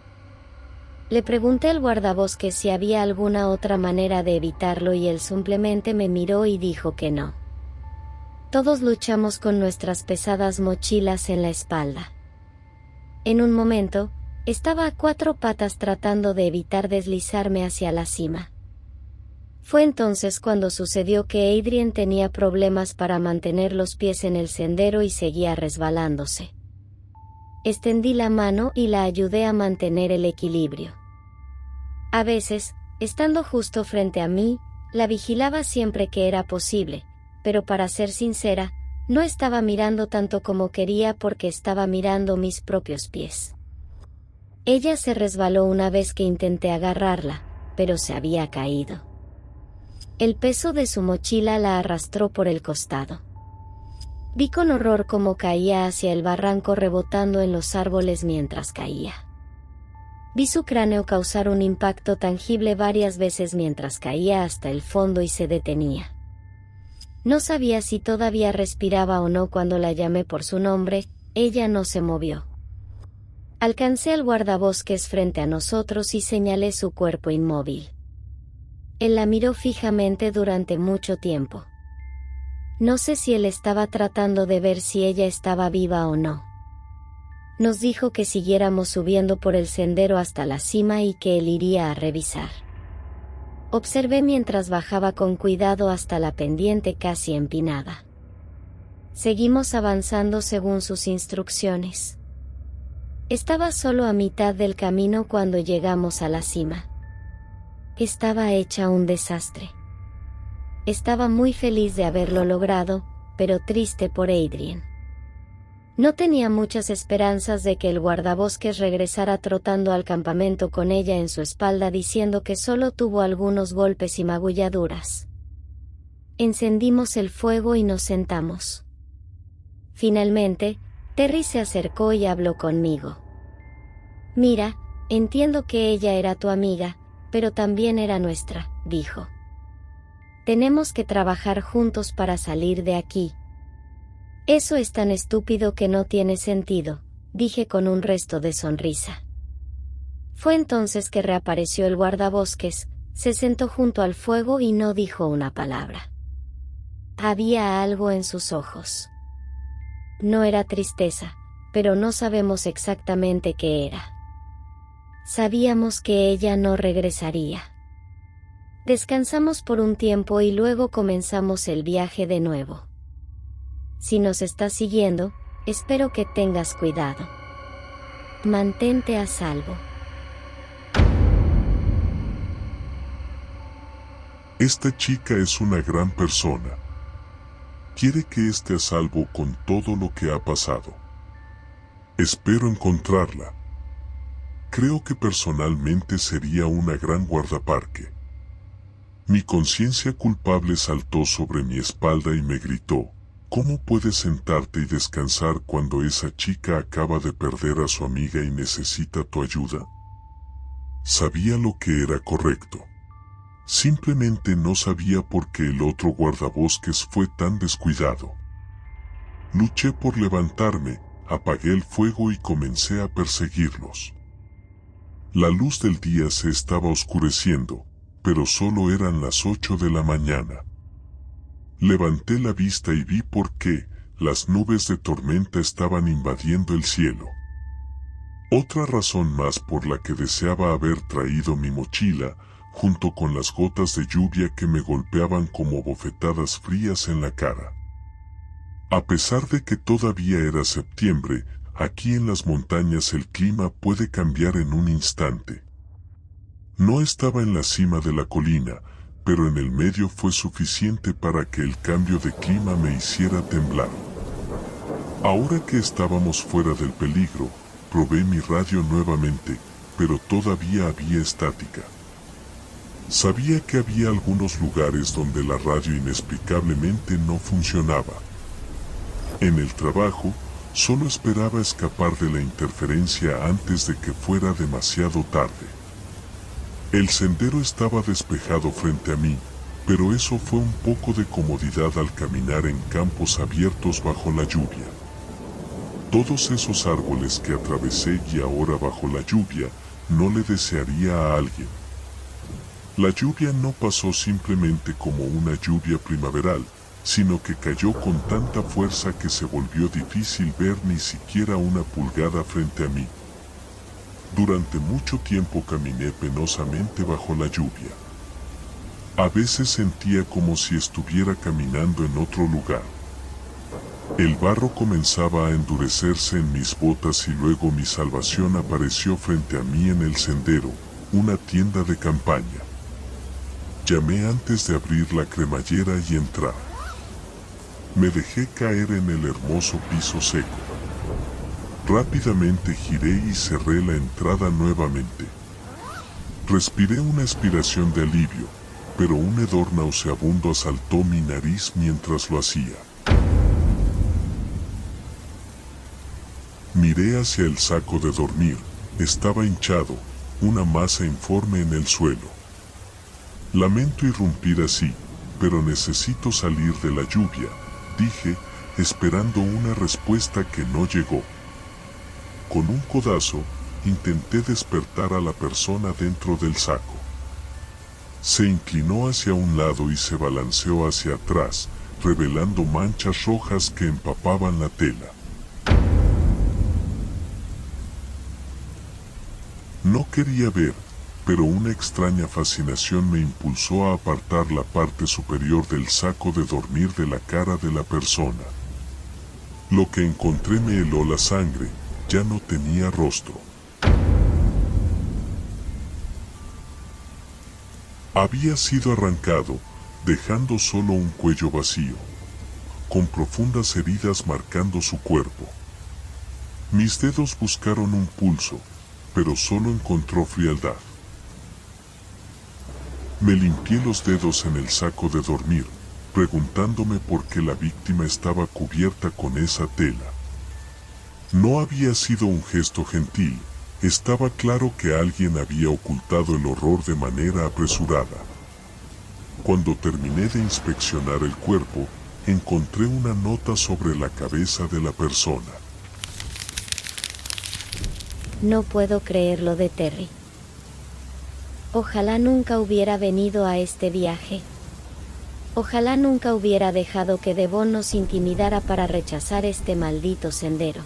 B: Le pregunté al guardabosques si había alguna otra manera de evitarlo y él simplemente me miró y dijo que no. Todos luchamos con nuestras pesadas mochilas en la espalda. En un momento, estaba a 4 patas tratando de evitar deslizarme hacia la cima. Fue entonces cuando sucedió que Adrien tenía problemas para mantener los pies en el sendero y seguía resbalándose. Extendí la mano y la ayudé a mantener el equilibrio. A veces, estando justo frente a mí, la vigilaba siempre que era posible, pero para ser sincera, no estaba mirando tanto como quería porque estaba mirando mis propios pies. Ella se resbaló una vez que intenté agarrarla, pero se había caído. El peso de su mochila la arrastró por el costado. Vi con horror cómo caía hacia el barranco rebotando en los árboles mientras caía. Vi su cráneo causar un impacto tangible varias veces mientras caía hasta el fondo y se detenía. No sabía si todavía respiraba o no cuando la llamé por su nombre. Ella no se movió. Alcancé al guardabosques frente a nosotros y señalé su cuerpo inmóvil. Él la miró fijamente durante mucho tiempo. No sé si él estaba tratando de ver si ella estaba viva o no. Nos dijo que siguiéramos subiendo por el sendero hasta la cima y que él iría a revisar. Observé mientras bajaba con cuidado hasta la pendiente casi empinada. Seguimos avanzando según sus instrucciones. Estaba solo a mitad del camino cuando llegamos a la cima. Estaba hecha un desastre. Estaba muy feliz de haberlo logrado, pero triste por Adrien. No tenía muchas esperanzas de que el guardabosques regresara trotando al campamento con ella en su espalda diciendo que solo tuvo algunos golpes y magulladuras. Encendimos el fuego y nos sentamos. Finalmente, Terry se acercó y habló conmigo. Mira, entiendo que ella era tu amiga, pero también era nuestra, dijo. Tenemos que trabajar juntos para salir de aquí. Eso es tan estúpido que no tiene sentido, dije con un resto de sonrisa. Fue entonces que reapareció el guardabosques, Se sentó junto al fuego y no dijo una palabra. Había algo en sus ojos. No era tristeza, pero no sabemos exactamente qué era. Sabíamos que ella no regresaría. Descansamos por un tiempo y luego comenzamos el viaje de nuevo. Si nos estás siguiendo, espero que tengas cuidado. Mantente a salvo.
A: Esta chica es una gran persona. Quiere que esté a salvo con todo lo que ha pasado. Espero encontrarla. Creo que personalmente sería una gran guardaparque. Mi conciencia culpable saltó sobre mi espalda y me gritó, ¿cómo puedes sentarte y descansar cuando esa chica acaba de perder a su amiga y necesita tu ayuda? Sabía lo que era correcto. Simplemente no sabía por qué el otro guardabosques fue tan descuidado. Luché por levantarme, apagué el fuego y comencé a perseguirlos. La luz del día se estaba oscureciendo, pero solo eran las 8 de la mañana. Levanté la vista y vi por qué las nubes de tormenta estaban invadiendo el cielo. Otra razón más por la que deseaba haber traído mi mochila, junto con las gotas de lluvia que me golpeaban como bofetadas frías en la cara. A pesar de que todavía era septiembre, aquí en las montañas el clima puede cambiar en un instante. No estaba en la cima de la colina, pero en el medio fue suficiente para que el cambio de clima me hiciera temblar. Ahora que estábamos fuera del peligro, probé mi radio nuevamente, pero todavía había estática. Sabía que había algunos lugares donde la radio inexplicablemente no funcionaba. En el trabajo, solo esperaba escapar de la interferencia antes de que fuera demasiado tarde. El sendero estaba despejado frente a mí, pero eso fue un poco de comodidad al caminar en campos abiertos bajo la lluvia. Todos esos árboles que atravesé y ahora bajo la lluvia, no le desearía a alguien. La lluvia no pasó simplemente como una lluvia primaveral, sino que cayó con tanta fuerza que se volvió difícil ver ni siquiera una pulgada frente a mí. Durante mucho tiempo caminé penosamente bajo la lluvia. A veces sentía como si estuviera caminando en otro lugar. El barro comenzaba a endurecerse en mis botas y luego mi salvación apareció frente a mí en el sendero, una tienda de campaña. Llamé antes de abrir la cremallera y entrar. Me dejé caer en el hermoso piso seco. Rápidamente giré y cerré la entrada nuevamente. Respiré una expiración de alivio, pero un hedor nauseabundo asaltó mi nariz mientras lo hacía. Miré hacia el saco de dormir, estaba hinchado, una masa informe en el suelo. Lamento irrumpir así, pero necesito salir de la lluvia, dije, esperando una respuesta que no llegó. Con un codazo, intenté despertar a la persona dentro del saco. Se inclinó hacia un lado y se balanceó hacia atrás, revelando manchas rojas que empapaban la tela. No quería ver, pero una extraña fascinación me impulsó a apartar la parte superior del saco de dormir de la cara de la persona. Lo que encontré me heló la sangre, ya no tenía rostro. Había sido arrancado, dejando solo un cuello vacío, con profundas heridas marcando su cuerpo. Mis dedos buscaron un pulso, pero solo encontró frialdad. Me limpié los dedos en el saco de dormir, preguntándome por qué la víctima estaba cubierta con esa tela. No había sido un gesto gentil, estaba claro que alguien había ocultado el horror de manera apresurada. Cuando terminé de inspeccionar el cuerpo, encontré una nota sobre la cabeza de la persona.
B: No puedo creerlo de Terry. Ojalá nunca hubiera venido a este viaje. Ojalá nunca hubiera dejado que Devon nos intimidara para rechazar este maldito sendero.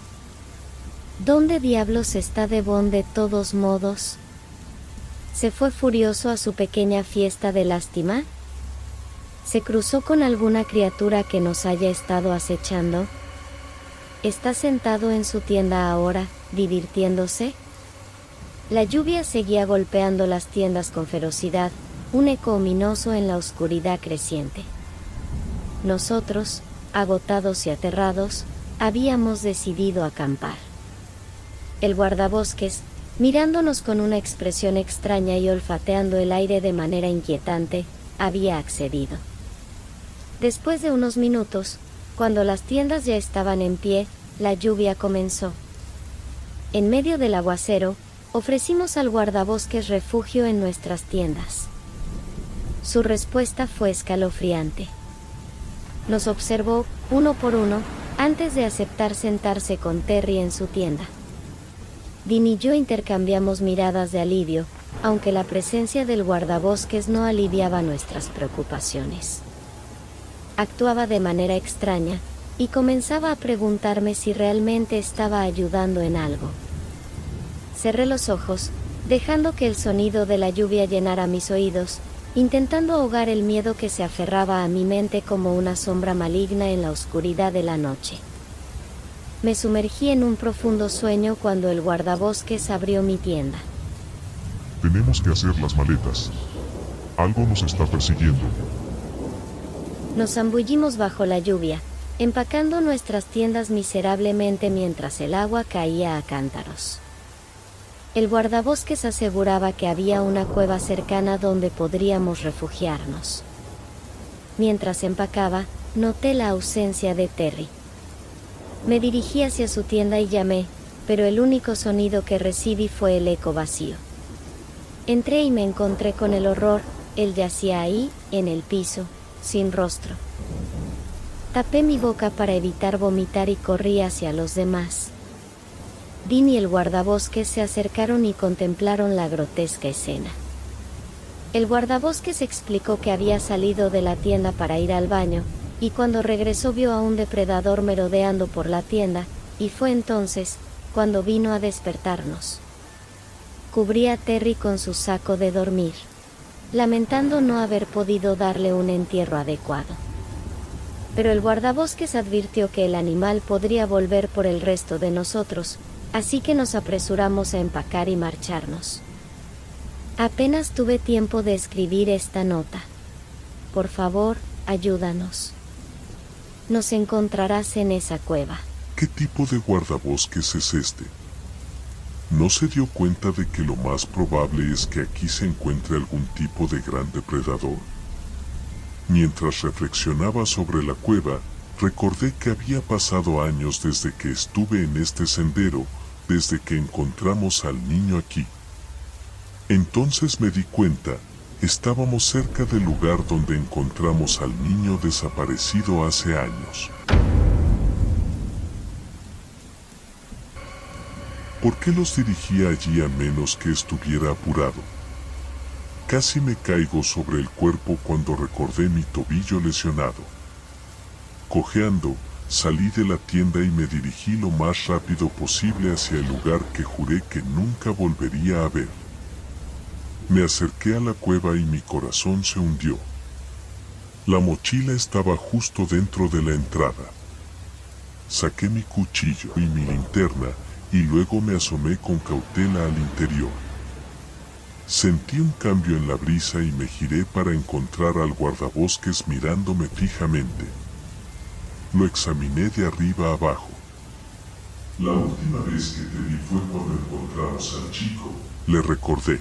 B: ¿Dónde diablos está Devon de todos modos? ¿Se fue furioso a su pequeña fiesta de lástima? ¿Se cruzó con alguna criatura que nos haya estado acechando? ¿Está sentado en su tienda ahora, divirtiéndose? La lluvia seguía golpeando las tiendas con ferocidad, un eco ominoso en la oscuridad creciente. Nosotros, agotados y aterrados, habíamos decidido acampar. El guardabosques, mirándonos con una expresión extraña y olfateando el aire de manera inquietante, había accedido. Después de unos minutos, cuando las tiendas ya estaban en pie, la lluvia comenzó. En medio del aguacero, ofrecimos al guardabosques refugio en nuestras tiendas. Su respuesta fue escalofriante. Nos observó, uno por uno, antes de aceptar sentarse con Terry en su tienda. Dean y yo intercambiamos miradas de alivio, aunque la presencia del guardabosques no aliviaba nuestras preocupaciones. Actuaba de manera extraña, y comenzaba a preguntarme si realmente estaba ayudando en algo. Cerré los ojos, dejando que el sonido de la lluvia llenara mis oídos, intentando ahogar el miedo que se aferraba a mi mente como una sombra maligna en la oscuridad de la noche. Me sumergí en un profundo sueño cuando el guardabosques abrió mi tienda.
A: Tenemos que hacer las maletas. Algo nos está persiguiendo.
B: Nos zambullimos bajo la lluvia, empacando nuestras tiendas miserablemente mientras el agua caía a cántaros. El guardabosques aseguraba que había una cueva cercana donde podríamos refugiarnos. Mientras empacaba, noté la ausencia de Terry. Me dirigí hacia su tienda y llamé, pero el único sonido que recibí fue el eco vacío. Entré y me encontré con el horror. Él yacía ahí, en el piso, sin rostro. Tapé mi boca para evitar vomitar y corrí hacia los demás. Dean y el guardabosques se acercaron y contemplaron la grotesca escena. El guardabosques explicó que había salido de la tienda para ir al baño, y cuando regresó vio a un depredador merodeando por la tienda, y fue entonces, cuando vino a despertarnos. Cubrí a Terry con su saco de dormir, lamentando no haber podido darle un entierro adecuado. Pero el guardabosques advirtió que el animal podría volver por el resto de nosotros, así que nos apresuramos a empacar y marcharnos. Apenas tuve tiempo de escribir esta nota. Por favor, ayúdanos. Nos encontrarás en esa cueva.
A: ¿Qué tipo de guardabosques es este? ¿No se dio cuenta de que lo más probable es que aquí se encuentre algún tipo de gran depredador? Mientras reflexionaba sobre la cueva, recordé que había pasado años desde que estuve en este sendero, desde que encontramos al niño aquí. Entonces me di cuenta, estábamos cerca del lugar donde encontramos al niño desaparecido hace años. ¿Por qué los dirigía allí a menos que estuviera apurado? Casi me caigo sobre el cuerpo cuando recordé mi tobillo lesionado. Cojeando, salí de la tienda y me dirigí lo más rápido posible hacia el lugar que juré que nunca volvería a ver. Me acerqué a la cueva y mi corazón se hundió. La mochila estaba justo dentro de la entrada. Saqué mi cuchillo y mi linterna y luego me asomé con cautela al interior. Sentí un cambio en la brisa y me giré para encontrar al guardabosques mirándome fijamente. Lo examiné de arriba a abajo. La última vez que te vi fue cuando encontramos al chico, le recordé.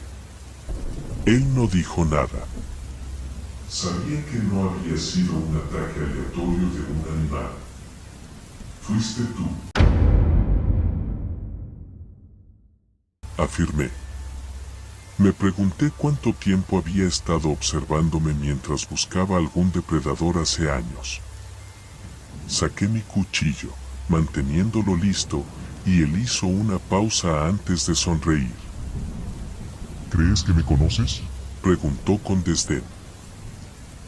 A: Él no dijo nada. Sabía que no había sido un ataque aleatorio de un animal. Fuiste tú, afirmé. Me pregunté cuánto tiempo había estado observándome mientras buscaba algún depredador hace años. Saqué mi cuchillo, manteniéndolo listo, y él hizo una pausa antes de sonreír.
C: ¿Crees que me conoces?
A: Preguntó con desdén.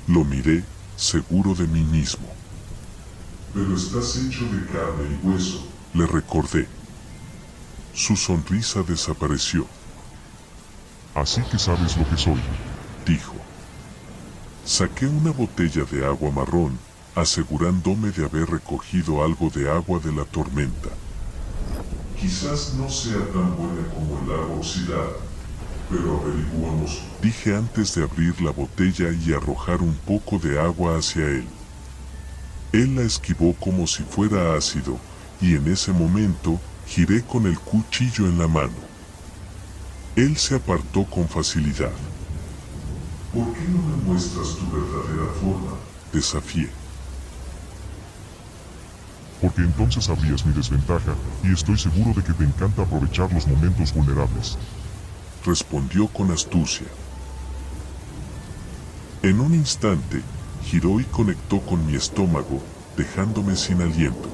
A: Lo miré, seguro de mí mismo. Pero estás hecho de carne y hueso, le recordé. Su sonrisa desapareció.
C: Así que sabes lo que soy,
A: dijo. Saqué una botella de agua marrón, asegurándome de haber recogido algo de agua de la tormenta. Quizás no sea tan buena como el agua oxidada, pero averiguamos, dije antes de abrir la botella y arrojar un poco de agua hacia él. Él la esquivó como si fuera ácido, y en ese momento, giré con el cuchillo en la mano. Él se apartó con facilidad. ¿Por qué no me muestras tu verdadera forma? Desafié.
C: Porque entonces sabrías mi desventaja, y estoy seguro de que te encanta aprovechar los momentos vulnerables.
A: Respondió con astucia. En un instante, giró y conectó con mi estómago, dejándome sin aliento.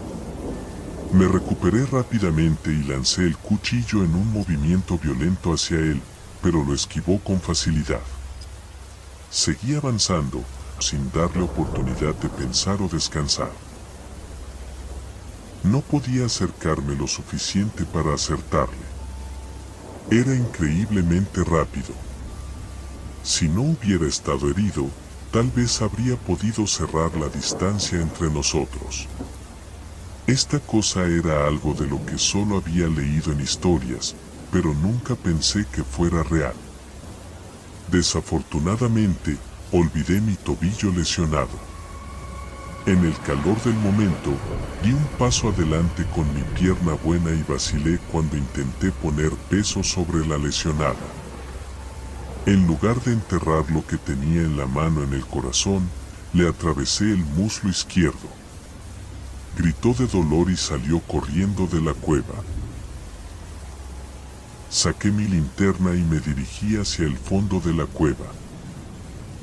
A: Me recuperé rápidamente y lancé el cuchillo en un movimiento violento hacia él, pero lo esquivó con facilidad. Seguí avanzando, sin darle oportunidad de pensar o descansar. No podía acercarme lo suficiente para acertarle. Era increíblemente rápido. Si no hubiera estado herido, tal vez habría podido cerrar la distancia entre nosotros. Esta cosa era algo de lo que solo había leído en historias, pero nunca pensé que fuera real. Desafortunadamente, olvidé mi tobillo lesionado. En el calor del momento, di un paso adelante con mi pierna buena y vacilé cuando intenté poner peso sobre la lesionada. En lugar de enterrar lo que tenía en la mano en el corazón, le atravesé el muslo izquierdo. Gritó de dolor y salió corriendo de la cueva. Saqué mi linterna y me dirigí hacia el fondo de la cueva.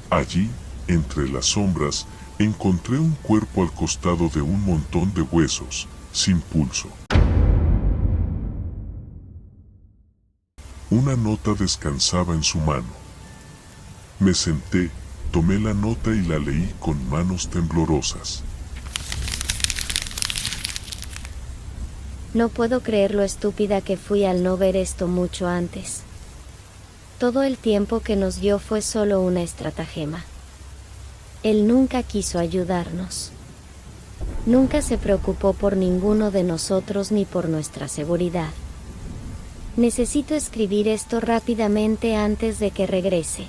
A: Allí, entre las sombras, encontré un cuerpo al costado de un montón de huesos, sin pulso. Una nota descansaba en su mano. Me senté, tomé la nota y la leí con manos temblorosas.
B: No puedo creer lo estúpida que fui al no ver esto mucho antes. Todo el tiempo que nos dio fue solo una estratagema. Él nunca quiso ayudarnos. Nunca se preocupó por ninguno de nosotros ni por nuestra seguridad. Necesito escribir esto rápidamente antes de que regrese.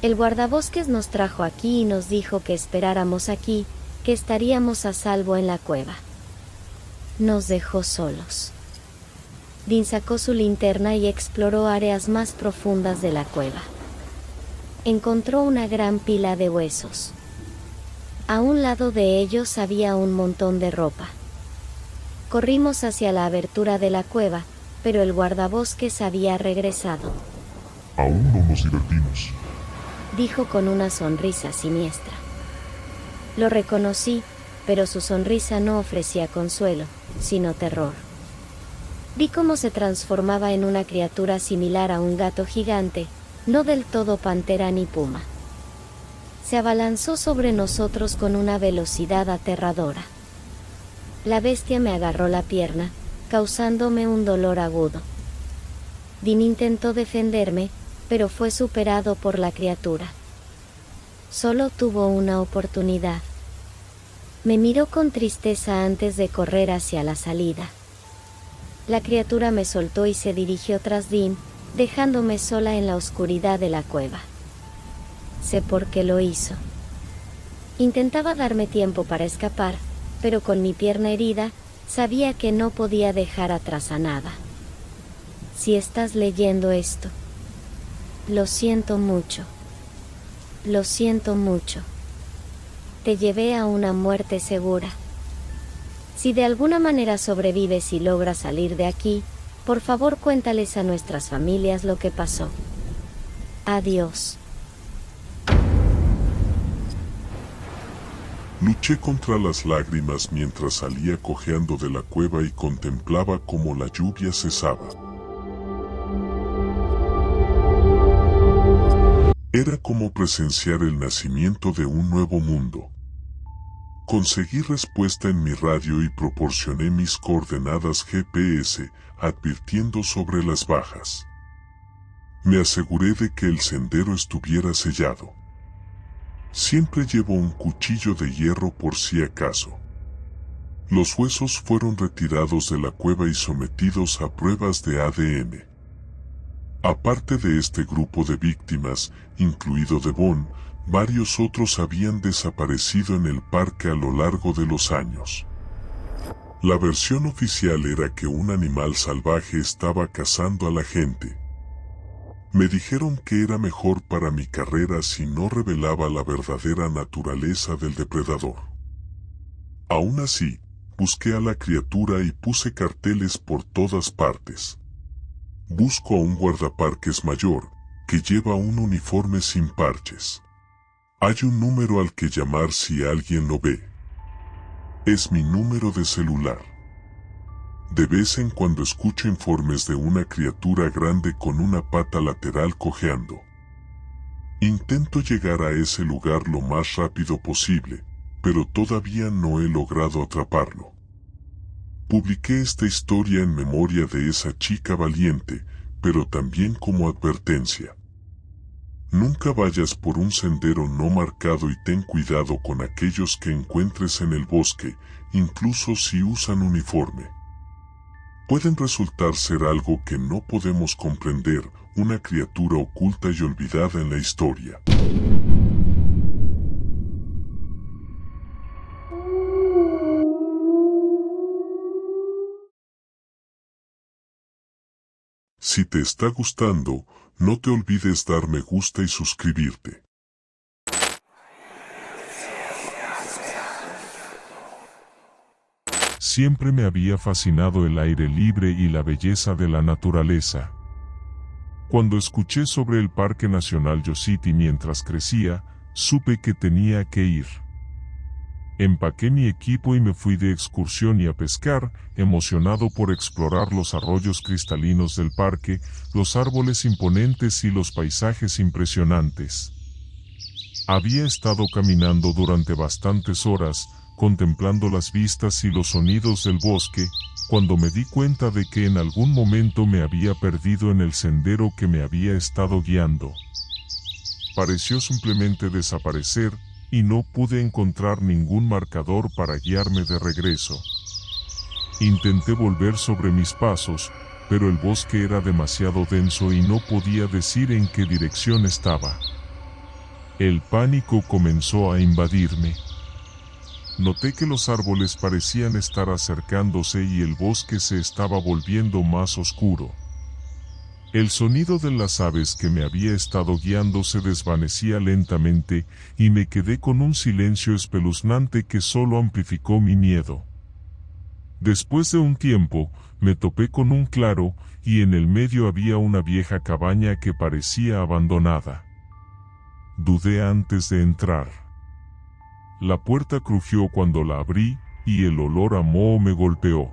B: El guardabosques nos trajo aquí y nos dijo que esperáramos aquí, que estaríamos a salvo en la cueva. Nos dejó solos. Dean sacó su linterna y exploró áreas más profundas de la cueva. Encontró una gran pila de huesos. A un lado de ellos había un montón de ropa. Corrimos hacia la abertura de la cueva, pero el guardabosques había regresado.
C: Aún no nos divertimos,
B: dijo con una sonrisa siniestra. Lo reconocí, pero su sonrisa no ofrecía consuelo, sino terror. Vi cómo se transformaba en una criatura similar a un gato gigante, no del todo pantera ni puma. Se abalanzó sobre nosotros con una velocidad aterradora. La bestia me agarró la pierna, causándome un dolor agudo. Dean intentó defenderme, pero fue superado por la criatura. Solo tuvo una oportunidad. Me miró con tristeza antes de correr hacia la salida. La criatura me soltó y se dirigió tras Dean, dejándome sola en la oscuridad de la cueva. Sé por qué lo hizo. Intentaba darme tiempo para escapar, pero con mi pierna herida, sabía que no podía dejar atrás a nada. Si estás leyendo esto, lo siento mucho. Lo siento mucho. Te llevé a una muerte segura. Si de alguna manera sobrevives y logras salir de aquí, por favor cuéntales a nuestras familias lo que pasó. Adiós.
A: Luché contra las lágrimas mientras salía cojeando de la cueva y contemplaba cómo la lluvia cesaba. Era como presenciar el nacimiento de un nuevo mundo. Conseguí respuesta en mi radio y proporcioné mis coordenadas GPS, advirtiendo sobre las bajas. Me aseguré de que el sendero estuviera sellado. Siempre llevo un cuchillo de hierro por si acaso. Los huesos fueron retirados de la cueva y sometidos a pruebas de ADN. Aparte de este grupo de víctimas, incluido Devon, varios otros habían desaparecido en el parque a lo largo de los años. La versión oficial era que un animal salvaje estaba cazando a la gente. Me dijeron que era mejor para mi carrera si no revelaba la verdadera naturaleza del depredador. Aún así, busqué a la criatura y puse carteles por todas partes. Busco a un guardaparques mayor, que lleva un uniforme sin parches. Hay un número al que llamar si alguien lo ve. Es mi número de celular. De vez en cuando escucho informes de una criatura grande con una pata lateral cojeando. Intento llegar a ese lugar lo más rápido posible, pero todavía no he logrado atraparlo. Publiqué esta historia en memoria de esa chica valiente, pero también como advertencia. Nunca vayas por un sendero no marcado y ten cuidado con aquellos que encuentres en el bosque, incluso si usan uniforme. Pueden resultar ser algo que no podemos comprender, una criatura oculta y olvidada en la historia. Si te está gustando, no te olvides dar me gusta y suscribirte.
C: Siempre me había fascinado el aire libre y la belleza de la naturaleza. Cuando escuché sobre el Parque Nacional Yosemite mientras crecía, supe que tenía que ir. Empaqué mi equipo y me fui de excursión y a pescar, emocionado por explorar los arroyos cristalinos del parque, los árboles imponentes y los paisajes impresionantes. Había estado caminando durante bastantes horas, contemplando las vistas y los sonidos del bosque, cuando me di cuenta de que en algún momento me había perdido en el sendero que me había estado guiando. Pareció simplemente desaparecer, y no pude encontrar ningún marcador para guiarme de regreso. Intenté volver sobre mis pasos, pero el bosque era demasiado denso y no podía decir en qué dirección estaba. El pánico comenzó a invadirme. Noté que los árboles parecían estar acercándose y el bosque se estaba volviendo más oscuro. El sonido de las aves que me había estado guiando se desvanecía lentamente y me quedé con un silencio espeluznante que solo amplificó mi miedo. Después de un tiempo, me topé con un claro y en el medio había una vieja cabaña que parecía abandonada. Dudé antes de entrar. La puerta crujió cuando la abrí y el olor a moho me golpeó.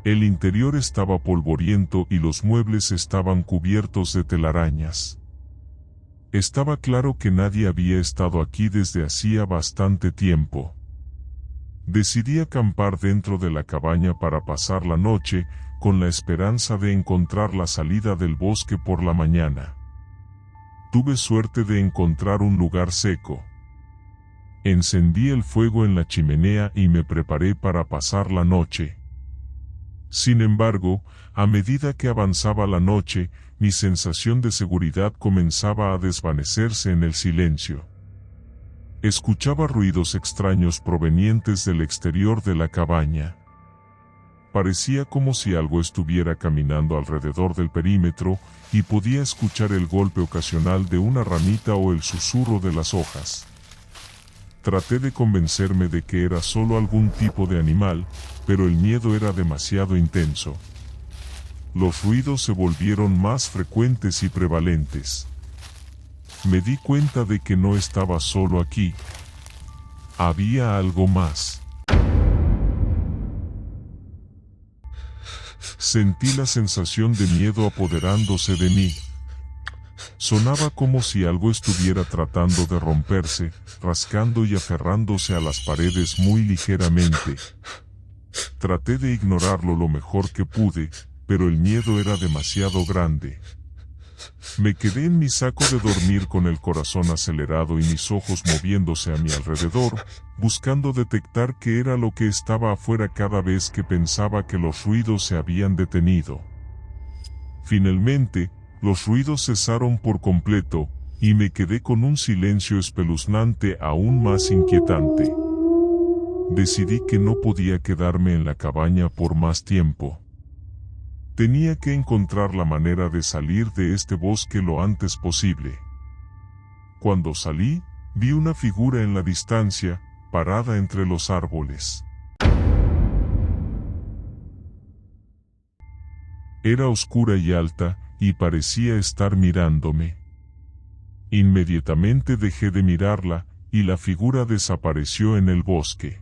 C: El interior estaba polvoriento y los muebles estaban cubiertos de telarañas. Estaba claro que nadie había estado aquí desde hacía bastante tiempo. Decidí acampar dentro de la cabaña para pasar la noche, con la esperanza de encontrar la salida del bosque por la mañana. Tuve suerte de encontrar un lugar seco. Encendí el fuego en la chimenea y me preparé para pasar la noche. Sin embargo, a medida que avanzaba la noche, mi sensación de seguridad comenzaba a desvanecerse en el silencio. Escuchaba ruidos extraños provenientes del exterior de la cabaña. Parecía como si algo estuviera caminando alrededor del perímetro, y podía escuchar el golpe ocasional de una ramita o el susurro de las hojas. Traté de convencerme de que era solo algún tipo de animal, pero el miedo era demasiado intenso. Los ruidos se volvieron más frecuentes y prevalentes. Me di cuenta de que no estaba solo aquí. Había algo más. Sentí la sensación de miedo apoderándose de mí. Sonaba como si algo estuviera tratando de romperse, rascando y aferrándose a las paredes muy ligeramente. Traté de ignorarlo lo mejor que pude, pero el miedo era demasiado grande. Me quedé en mi saco de dormir con el corazón acelerado y mis ojos moviéndose a mi alrededor, buscando detectar qué era lo que estaba afuera cada vez que pensaba que los ruidos se habían detenido. Finalmente, los ruidos cesaron por completo, y me quedé con un silencio espeluznante aún más inquietante. Decidí que no podía quedarme en la cabaña por más tiempo. Tenía que encontrar la manera de salir de este bosque lo antes posible. Cuando salí, vi una figura en la distancia, parada entre los árboles. Era oscura y alta, y parecía estar mirándome. Inmediatamente dejé de mirarla, y la figura desapareció en el bosque.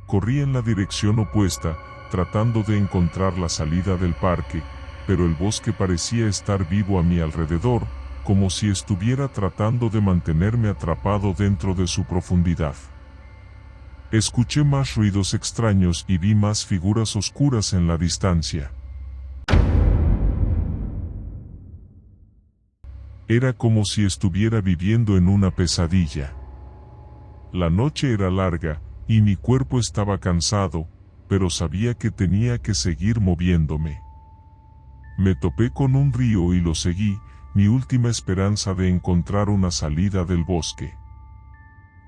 C: Corrí en la dirección opuesta, tratando de encontrar la salida del parque, pero el bosque parecía estar vivo a mi alrededor, como si estuviera tratando de mantenerme atrapado dentro de su profundidad. Escuché más ruidos extraños y vi más figuras oscuras en la distancia. Era como si estuviera viviendo en una pesadilla. La noche era larga, y mi cuerpo estaba cansado, pero sabía que tenía que seguir moviéndome. Me topé con un río y lo seguí, mi última esperanza de encontrar una salida del bosque.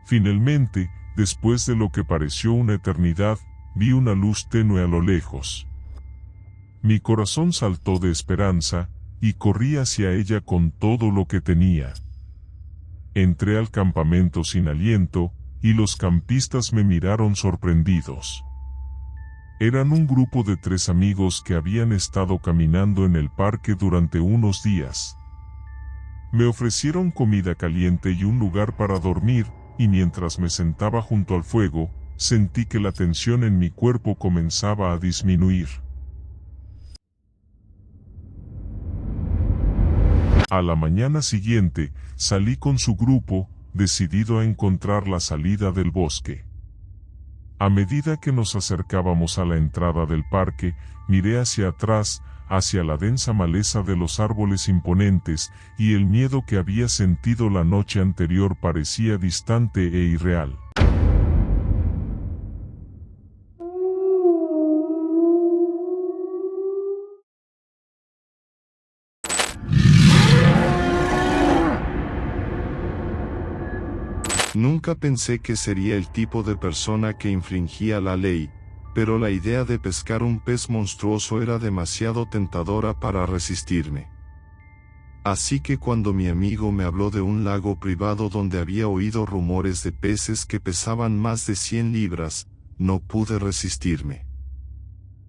C: Finalmente, después de lo que pareció una eternidad, vi una luz tenue a lo lejos. Mi corazón saltó de esperanza, y corrí hacia ella con todo lo que tenía. Entré al campamento sin aliento, y los campistas me miraron sorprendidos. Eran un grupo de 3 amigos que habían estado caminando en el parque durante unos días. Me ofrecieron comida caliente y un lugar para dormir, y mientras me sentaba junto al fuego, sentí que la tensión en mi cuerpo comenzaba a disminuir. A la mañana siguiente, salí con su grupo, decidido a encontrar la salida del bosque. A medida que nos acercábamos a la entrada del parque, miré hacia atrás, hacia la densa maleza de los árboles imponentes, y el miedo que había sentido la noche anterior parecía distante e irreal.
D: Nunca pensé que sería el tipo de persona que infringía la ley, pero la idea de pescar un pez monstruoso era demasiado tentadora para resistirme. Así que cuando mi amigo me habló de un lago privado donde había oído rumores de peces que pesaban más de 100 libras, no pude resistirme.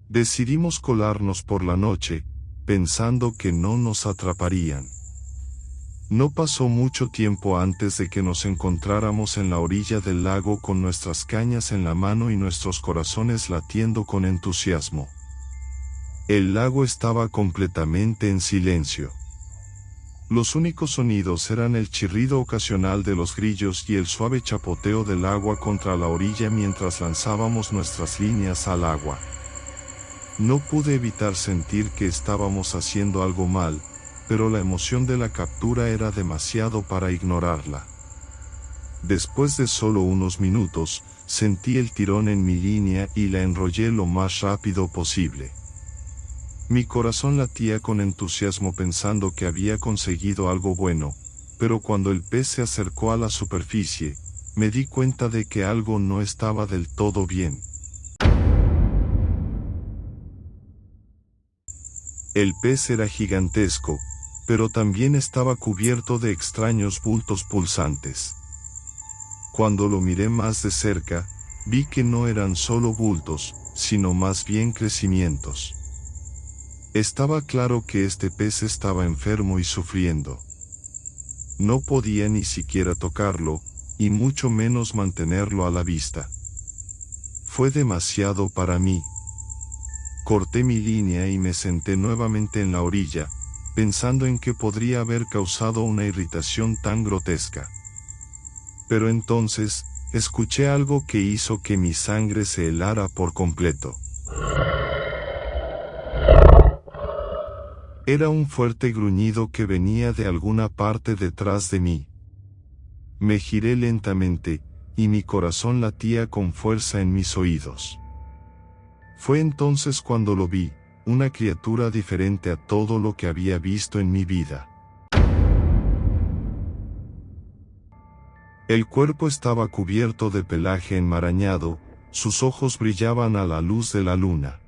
D: Decidimos colarnos por la noche, pensando que no nos atraparían. No pasó mucho tiempo antes de que nos encontráramos en la orilla del lago con nuestras cañas en la mano y nuestros corazones latiendo con entusiasmo. El lago estaba completamente en silencio. Los únicos sonidos eran el chirrido ocasional de los grillos y el suave chapoteo del agua contra la orilla mientras lanzábamos nuestras líneas al agua. No pude evitar sentir que estábamos haciendo algo mal, pero la emoción de la captura era demasiado para ignorarla. Después de solo unos minutos, sentí el tirón en mi línea y la enrollé lo más rápido posible. Mi corazón latía con entusiasmo pensando que había conseguido algo bueno, pero cuando el pez se acercó a la superficie, me di cuenta de que algo no estaba del todo bien. El pez era gigantesco, pero también estaba cubierto de extraños bultos pulsantes. Cuando lo miré más de cerca, vi que no eran solo bultos, sino más bien crecimientos. Estaba claro que este pez estaba enfermo y sufriendo. No podía ni siquiera tocarlo, y mucho menos mantenerlo a la vista. Fue demasiado para mí. Corté mi línea y me senté nuevamente en la orilla, pensando en que podría haber causado una irritación tan grotesca. Pero entonces, escuché algo que hizo que mi sangre se helara por completo. Era un fuerte gruñido que venía de alguna parte detrás de mí. Me giré lentamente, y mi corazón latía con fuerza en mis oídos. Fue entonces cuando lo vi, una criatura diferente a todo lo que había visto en mi vida. El cuerpo estaba cubierto de pelaje enmarañado, sus ojos brillaban a la luz de la luna.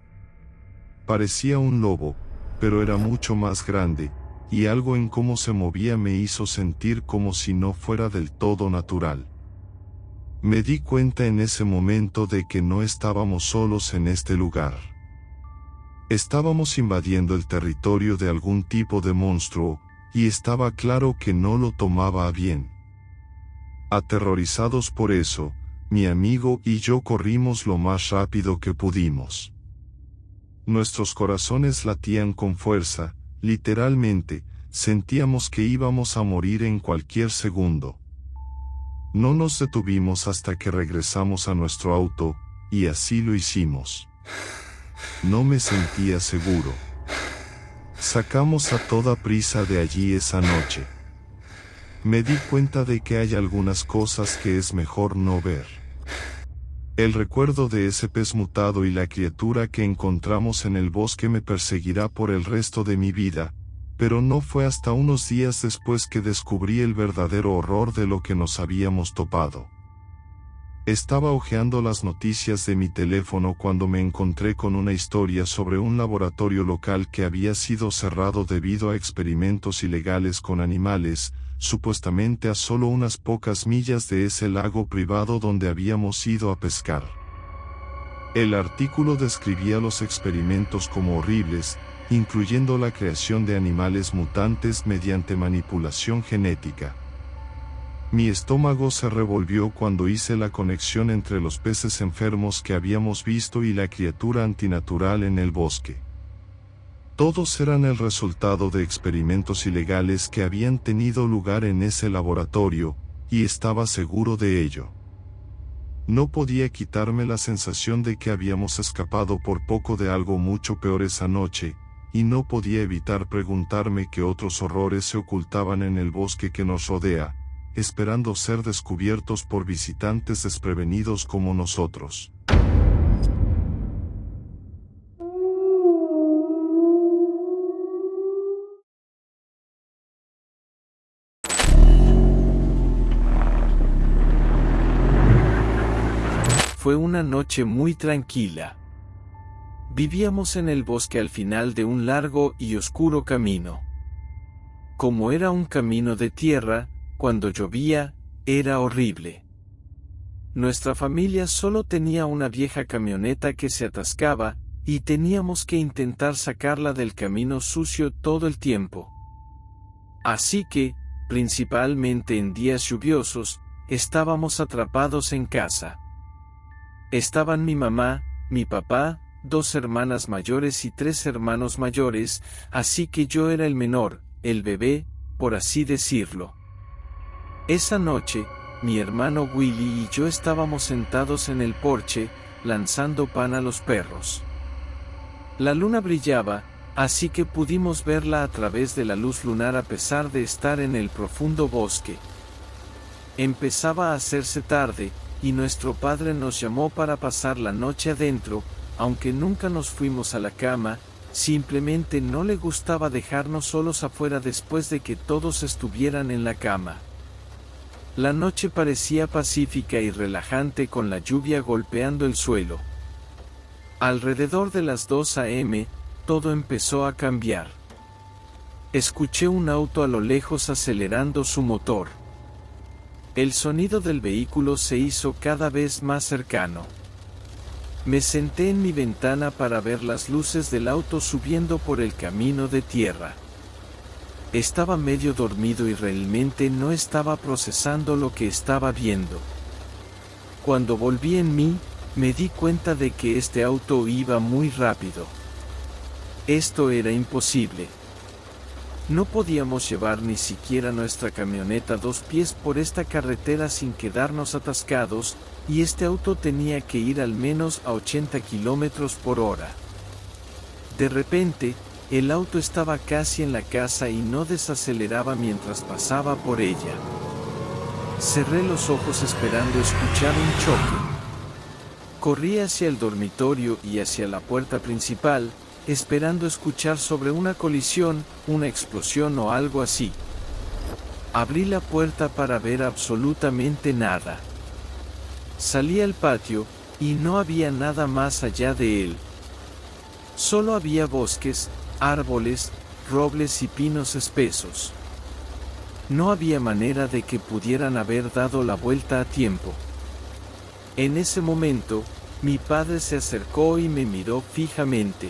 D: Parecía un lobo, pero era mucho más grande, y algo en cómo se movía me hizo sentir como si no fuera del todo natural. Me di cuenta en ese momento de que no estábamos solos en este lugar. Estábamos invadiendo el territorio de algún tipo de monstruo, y estaba claro que no lo tomaba a bien. Aterrorizados por eso, mi amigo y yo corrimos lo más rápido que pudimos. Nuestros corazones latían con fuerza, literalmente, sentíamos que íbamos a morir en cualquier segundo. No nos detuvimos hasta que regresamos a nuestro auto, y así lo hicimos. No me sentía seguro. Sacamos a toda prisa de allí esa noche. Me di cuenta de que hay algunas cosas que es mejor no ver. El recuerdo de ese pez mutado y la criatura que encontramos en el bosque me perseguirá por el resto de mi vida, pero no fue hasta unos días después que descubrí el verdadero horror de lo que nos habíamos topado. Estaba hojeando las noticias de mi teléfono cuando me encontré con una historia sobre un laboratorio local que había sido cerrado debido a experimentos ilegales con animales, supuestamente a solo unas pocas millas de ese lago privado donde habíamos ido a pescar. El artículo describía los experimentos como horribles, incluyendo la creación de animales mutantes mediante manipulación genética. Mi estómago se revolvió cuando hice la conexión entre los peces enfermos que habíamos visto y la criatura antinatural en el bosque. Todos eran el resultado de experimentos ilegales que habían tenido lugar en ese laboratorio, y estaba seguro de ello. No podía quitarme la sensación de que habíamos escapado por poco de algo mucho peor esa noche, y no podía evitar preguntarme qué otros horrores se ocultaban en el bosque que nos rodea, esperando ser descubiertos por visitantes desprevenidos como nosotros.
E: Fue una noche muy tranquila. Vivíamos en el bosque al final de un largo y oscuro camino. Como era un camino de tierra, cuando llovía, era horrible. Nuestra familia solo tenía una vieja camioneta que se atascaba, y teníamos que intentar sacarla del camino sucio todo el tiempo. Así que, principalmente en días lluviosos, estábamos atrapados en casa. Estaban mi mamá, mi papá, 2 hermanas mayores y 3 hermanos mayores, así que yo era el menor, el bebé, por así decirlo. Esa noche, mi hermano Willy y yo estábamos sentados en el porche, lanzando pan a los perros. La luna brillaba, así que pudimos verla a través de la luz lunar a pesar de estar en el profundo bosque. Empezaba a hacerse tarde, y nuestro padre nos llamó para pasar la noche adentro, aunque nunca nos fuimos a la cama, simplemente no le gustaba dejarnos solos afuera después de que todos estuvieran en la cama. La noche parecía pacífica y relajante con la lluvia golpeando el suelo. Alrededor de las 2 a.m., todo empezó a cambiar. Escuché un auto a lo lejos acelerando su motor. El sonido del vehículo se hizo cada vez más cercano. Me senté en mi ventana para ver las luces del auto subiendo por el camino de tierra. Estaba medio dormido y realmente no estaba procesando lo que estaba viendo. Cuando volví en mí, me di cuenta de que este auto iba muy rápido. Esto era imposible. No podíamos llevar ni siquiera nuestra camioneta a 2 pies por esta carretera sin quedarnos atascados, y este auto tenía que ir al menos a 80 kilómetros por hora. De repente, el auto estaba casi en la casa y no desaceleraba mientras pasaba por ella. Cerré los ojos esperando escuchar un choque. Corrí hacia el dormitorio y hacia la puerta principal, esperando escuchar sobre una colisión, una explosión o algo así. Abrí la puerta para ver absolutamente nada. Salí al patio, y no había nada más allá de él. Solo había bosques, árboles, robles y pinos espesos. No había manera de que pudieran haber dado la vuelta a tiempo. En ese momento, mi padre se acercó y me miró fijamente.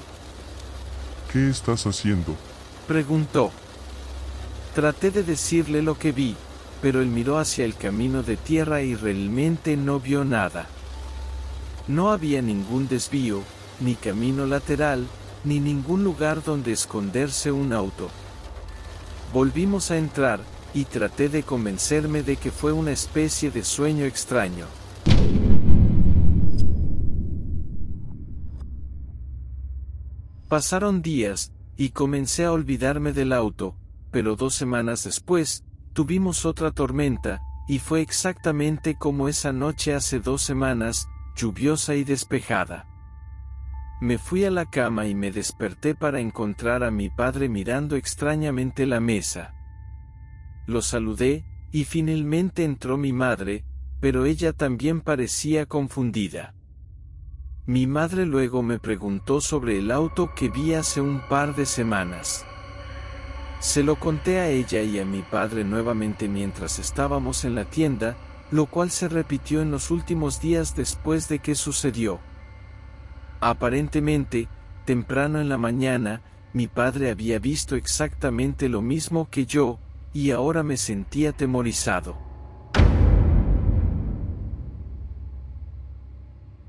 C: ¿Qué estás haciendo?
E: Preguntó. Traté de decirle lo que vi, pero él miró hacia el camino de tierra y realmente no vio nada. No había ningún desvío, ni camino lateral, ni ningún lugar donde esconderse un auto. Volvimos a entrar, y traté de convencerme de que fue una especie de sueño extraño. Pasaron días, y comencé a olvidarme del auto, pero 2 semanas después, tuvimos otra tormenta, y fue exactamente como esa noche hace 2 semanas, lluviosa y despejada. Me fui a la cama y me desperté para encontrar a mi padre mirando extrañamente la mesa. Lo saludé, y finalmente entró mi madre, pero ella también parecía confundida. Mi madre luego me preguntó sobre el auto que vi hace un par de semanas. Se lo conté a ella y a mi padre nuevamente mientras estábamos en la tienda, lo cual se repitió en los últimos días después de que sucedió. Aparentemente, temprano en la mañana, mi padre había visto exactamente lo mismo que yo, y ahora me sentía atemorizado.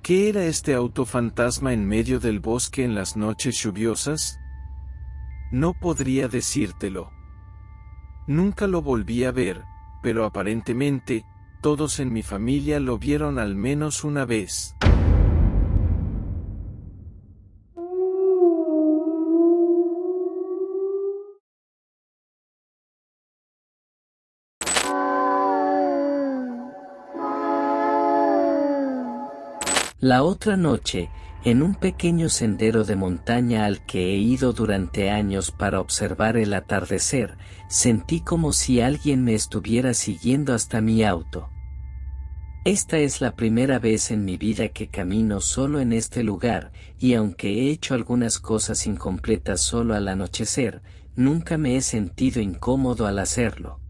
E: ¿Qué era este auto fantasma en medio del bosque en las noches lluviosas? No podría decírtelo. Nunca lo volví a ver, pero aparentemente, todos en mi familia lo vieron al menos una vez.
F: La otra noche, en un pequeño sendero de montaña al que he ido durante años para observar el atardecer, sentí como si alguien me estuviera siguiendo hasta mi auto. Esta es la primera vez en mi vida que camino solo en este lugar, y aunque he hecho algunas cosas incompletas solo al anochecer, nunca me he sentido incómodo al hacerlo.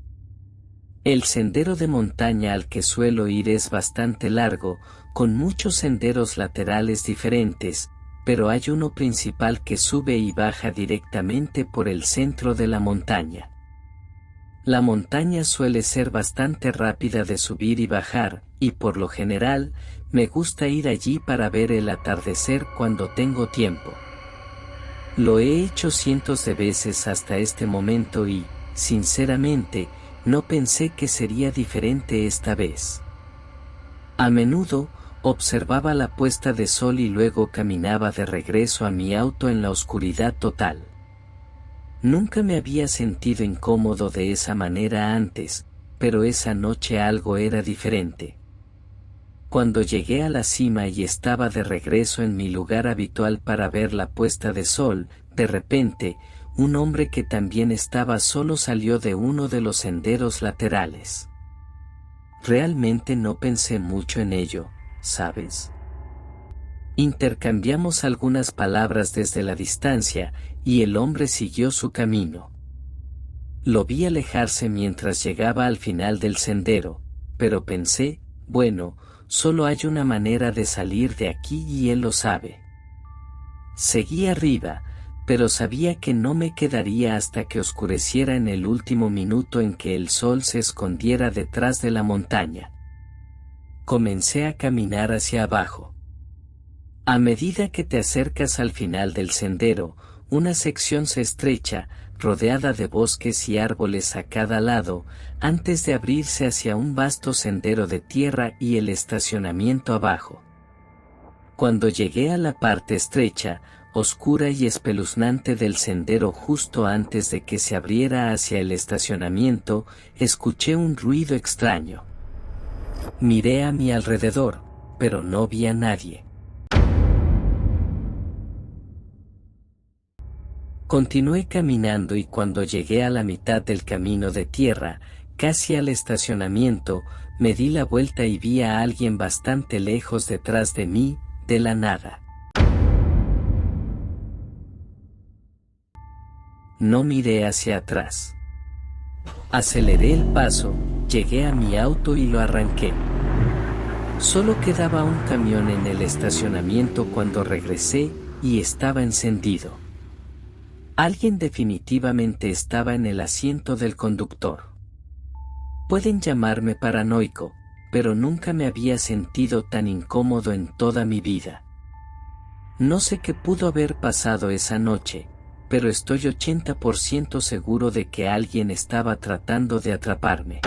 F: El sendero de montaña al que suelo ir es bastante largo, con muchos senderos laterales diferentes, pero hay uno principal que sube y baja directamente por el centro de la montaña. La montaña suele ser bastante rápida de subir y bajar, y por lo general, me gusta ir allí para ver el atardecer cuando tengo tiempo. Lo he hecho cientos de veces hasta este momento y, sinceramente, no pensé que sería diferente esta vez. A menudo, observaba la puesta de sol y luego caminaba de regreso a mi auto en la oscuridad total. Nunca me había sentido incómodo de esa manera antes, pero esa noche algo era diferente. Cuando llegué a la cima y estaba de regreso en mi lugar habitual para ver la puesta de sol, de repente, un hombre que también estaba solo salió de uno de los senderos laterales. Realmente no pensé mucho en ello, ¿sabes? Intercambiamos algunas palabras desde la distancia, y el hombre siguió su camino. Lo vi alejarse mientras llegaba al final del sendero, pero pensé, bueno, solo hay una manera de salir de aquí y él lo sabe. Seguí arriba, pero sabía que no me quedaría hasta que oscureciera en el último minuto en que el sol se escondiera detrás de la montaña. Comencé a caminar hacia abajo. A medida que te acercas al final del sendero, una sección se estrecha, rodeada de bosques y árboles a cada lado, antes de abrirse hacia un vasto sendero de tierra y el estacionamiento abajo. Cuando llegué a la parte estrecha, oscura y espeluznante del sendero justo antes de que se abriera hacia el estacionamiento, escuché un ruido extraño. Miré a mi alrededor, pero no vi a nadie. Continué caminando y cuando llegué a la mitad del camino de tierra, casi al estacionamiento, me di la vuelta y vi a alguien bastante lejos detrás de mí, de la nada. No miré hacia atrás. Aceleré el paso, llegué a mi auto y lo arranqué. Solo quedaba un camión en el estacionamiento cuando regresé y estaba encendido. Alguien definitivamente estaba en el asiento del conductor. Pueden llamarme paranoico, pero nunca me había sentido tan incómodo en toda mi vida. No sé qué pudo haber pasado esa noche, pero estoy 80% seguro de que alguien estaba tratando de atraparme.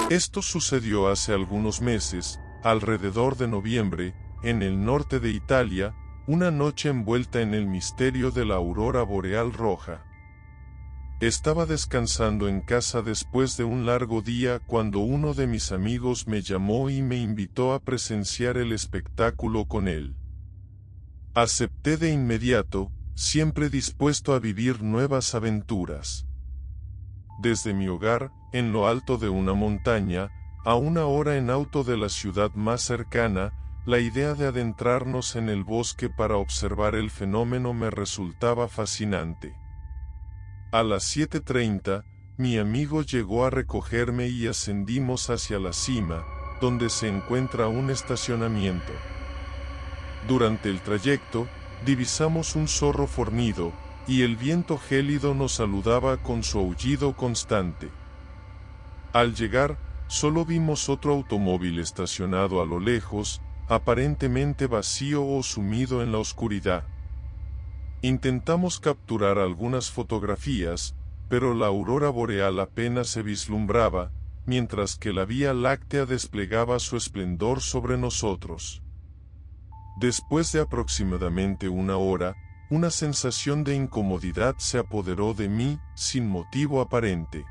D: Esto sucedió hace algunos meses, alrededor de noviembre, en el norte de Italia, una noche envuelta en el misterio de la aurora boreal roja. Estaba descansando en casa después de un largo día cuando uno de mis amigos me llamó y me invitó a presenciar el espectáculo con él. Acepté de inmediato, siempre dispuesto a vivir nuevas aventuras. Desde mi hogar, en lo alto de una montaña, a 1 hora en auto de la ciudad más cercana, la idea de adentrarnos en el bosque para observar el fenómeno me resultaba fascinante. A las 7:30, mi amigo llegó a recogerme y ascendimos hacia la cima, donde se encuentra un estacionamiento. Durante el trayecto, divisamos un zorro fornido, y el viento gélido nos saludaba con su aullido constante. Al llegar, solo vimos otro automóvil estacionado a lo lejos, aparentemente vacío o sumido en la oscuridad. Intentamos capturar algunas fotografías, pero la aurora boreal apenas se vislumbraba, mientras que la Vía Láctea desplegaba su esplendor sobre nosotros. Después de aproximadamente 1 hora, una sensación de incomodidad se apoderó de mí, sin motivo aparente.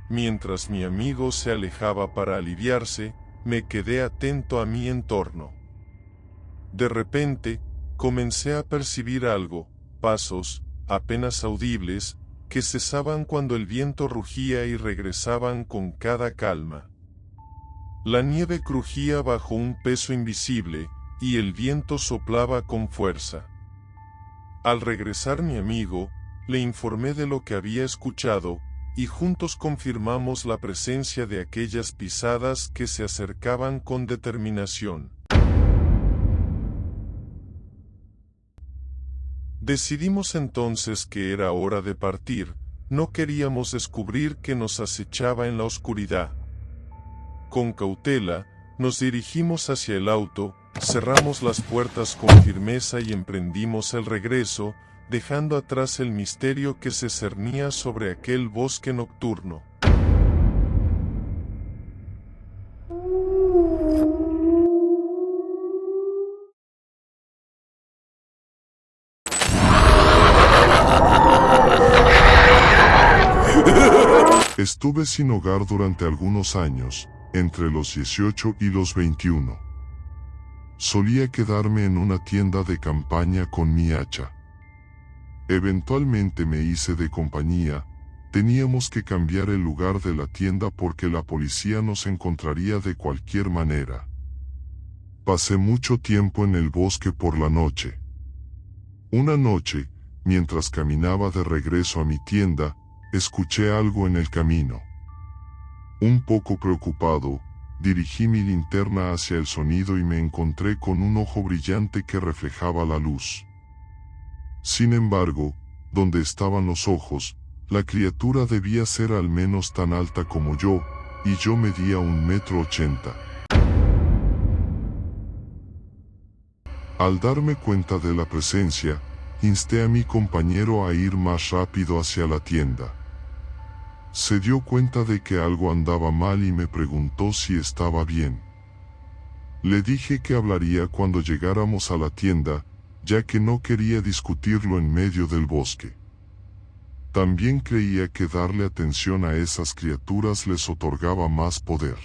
D: Mientras mi amigo se alejaba para aliviarse, me quedé atento a mi entorno. De repente, comencé a percibir algo, pasos, apenas audibles, que cesaban cuando el viento rugía y regresaban con cada calma. La nieve crujía bajo un peso invisible, y el viento soplaba con fuerza. Al regresar mi amigo, le informé de lo que había escuchado, y juntos confirmamos la presencia de aquellas pisadas que se acercaban con determinación. Decidimos entonces que era hora de partir, no queríamos descubrir que nos acechaba en la oscuridad. Con cautela, nos dirigimos hacia el auto, cerramos las puertas con firmeza y emprendimos el regreso, dejando atrás el misterio que se cernía sobre aquel bosque nocturno.
A: Estuve sin hogar durante algunos años, entre los 18 y los 21. Solía quedarme en una tienda de campaña con mi hacha. Eventualmente me hice de compañía, teníamos que cambiar el lugar de la tienda porque la policía nos encontraría de cualquier manera. Pasé mucho tiempo en el bosque por la noche. Una noche, mientras caminaba de regreso a mi tienda, escuché algo en el camino. Un poco preocupado, dirigí mi linterna hacia el sonido y me encontré con un ojo brillante que reflejaba la luz. Sin embargo, donde estaban los ojos,
D: La criatura debía ser al menos tan alta como yo, y yo medía 1,80 m. Al darme cuenta de la presencia, insté a mi compañero a ir más rápido hacia la tienda. Se dio cuenta de que algo andaba mal y me preguntó si estaba bien. Le dije que hablaría cuando llegáramos a la tienda, ya que no quería discutirlo en medio del bosque. También creía que darle atención a esas criaturas les otorgaba más poder.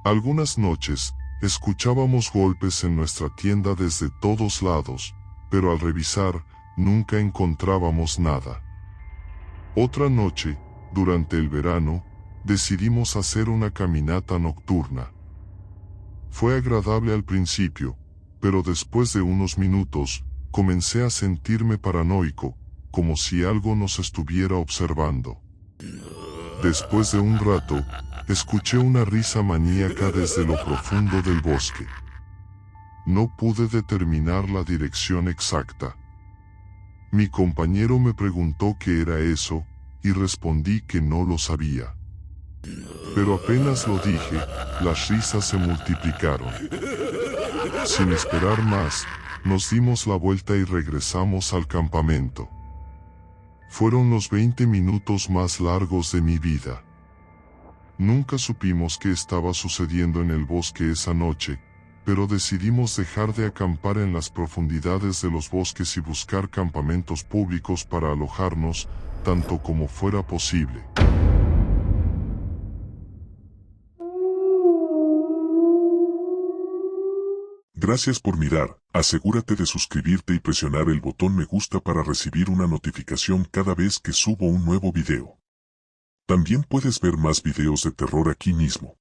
D: Algunas noches, escuchábamos golpes en nuestra tienda desde todos lados, pero al revisar, nunca encontrábamos nada. Otra noche, durante el verano, decidimos hacer una caminata nocturna. Fue agradable al principio, pero después de unos minutos, comencé a sentirme paranoico, como si algo nos estuviera observando. Después de un rato, escuché una risa maníaca desde lo profundo del bosque. No pude determinar la dirección exacta. Mi compañero me preguntó qué era eso, y respondí que no lo sabía. Pero apenas lo dije, las risas se multiplicaron. Sin esperar más, nos dimos la vuelta y regresamos al campamento. Fueron los 20 minutos más largos de mi vida. Nunca supimos qué estaba sucediendo en el bosque esa noche, pero decidimos dejar de acampar en las profundidades de los bosques y buscar campamentos públicos para alojarnos, tanto como fuera posible.
A: Gracias por mirar, asegúrate de suscribirte y presionar el botón me gusta para recibir una notificación cada vez que subo un nuevo video. También puedes ver más videos de terror aquí mismo.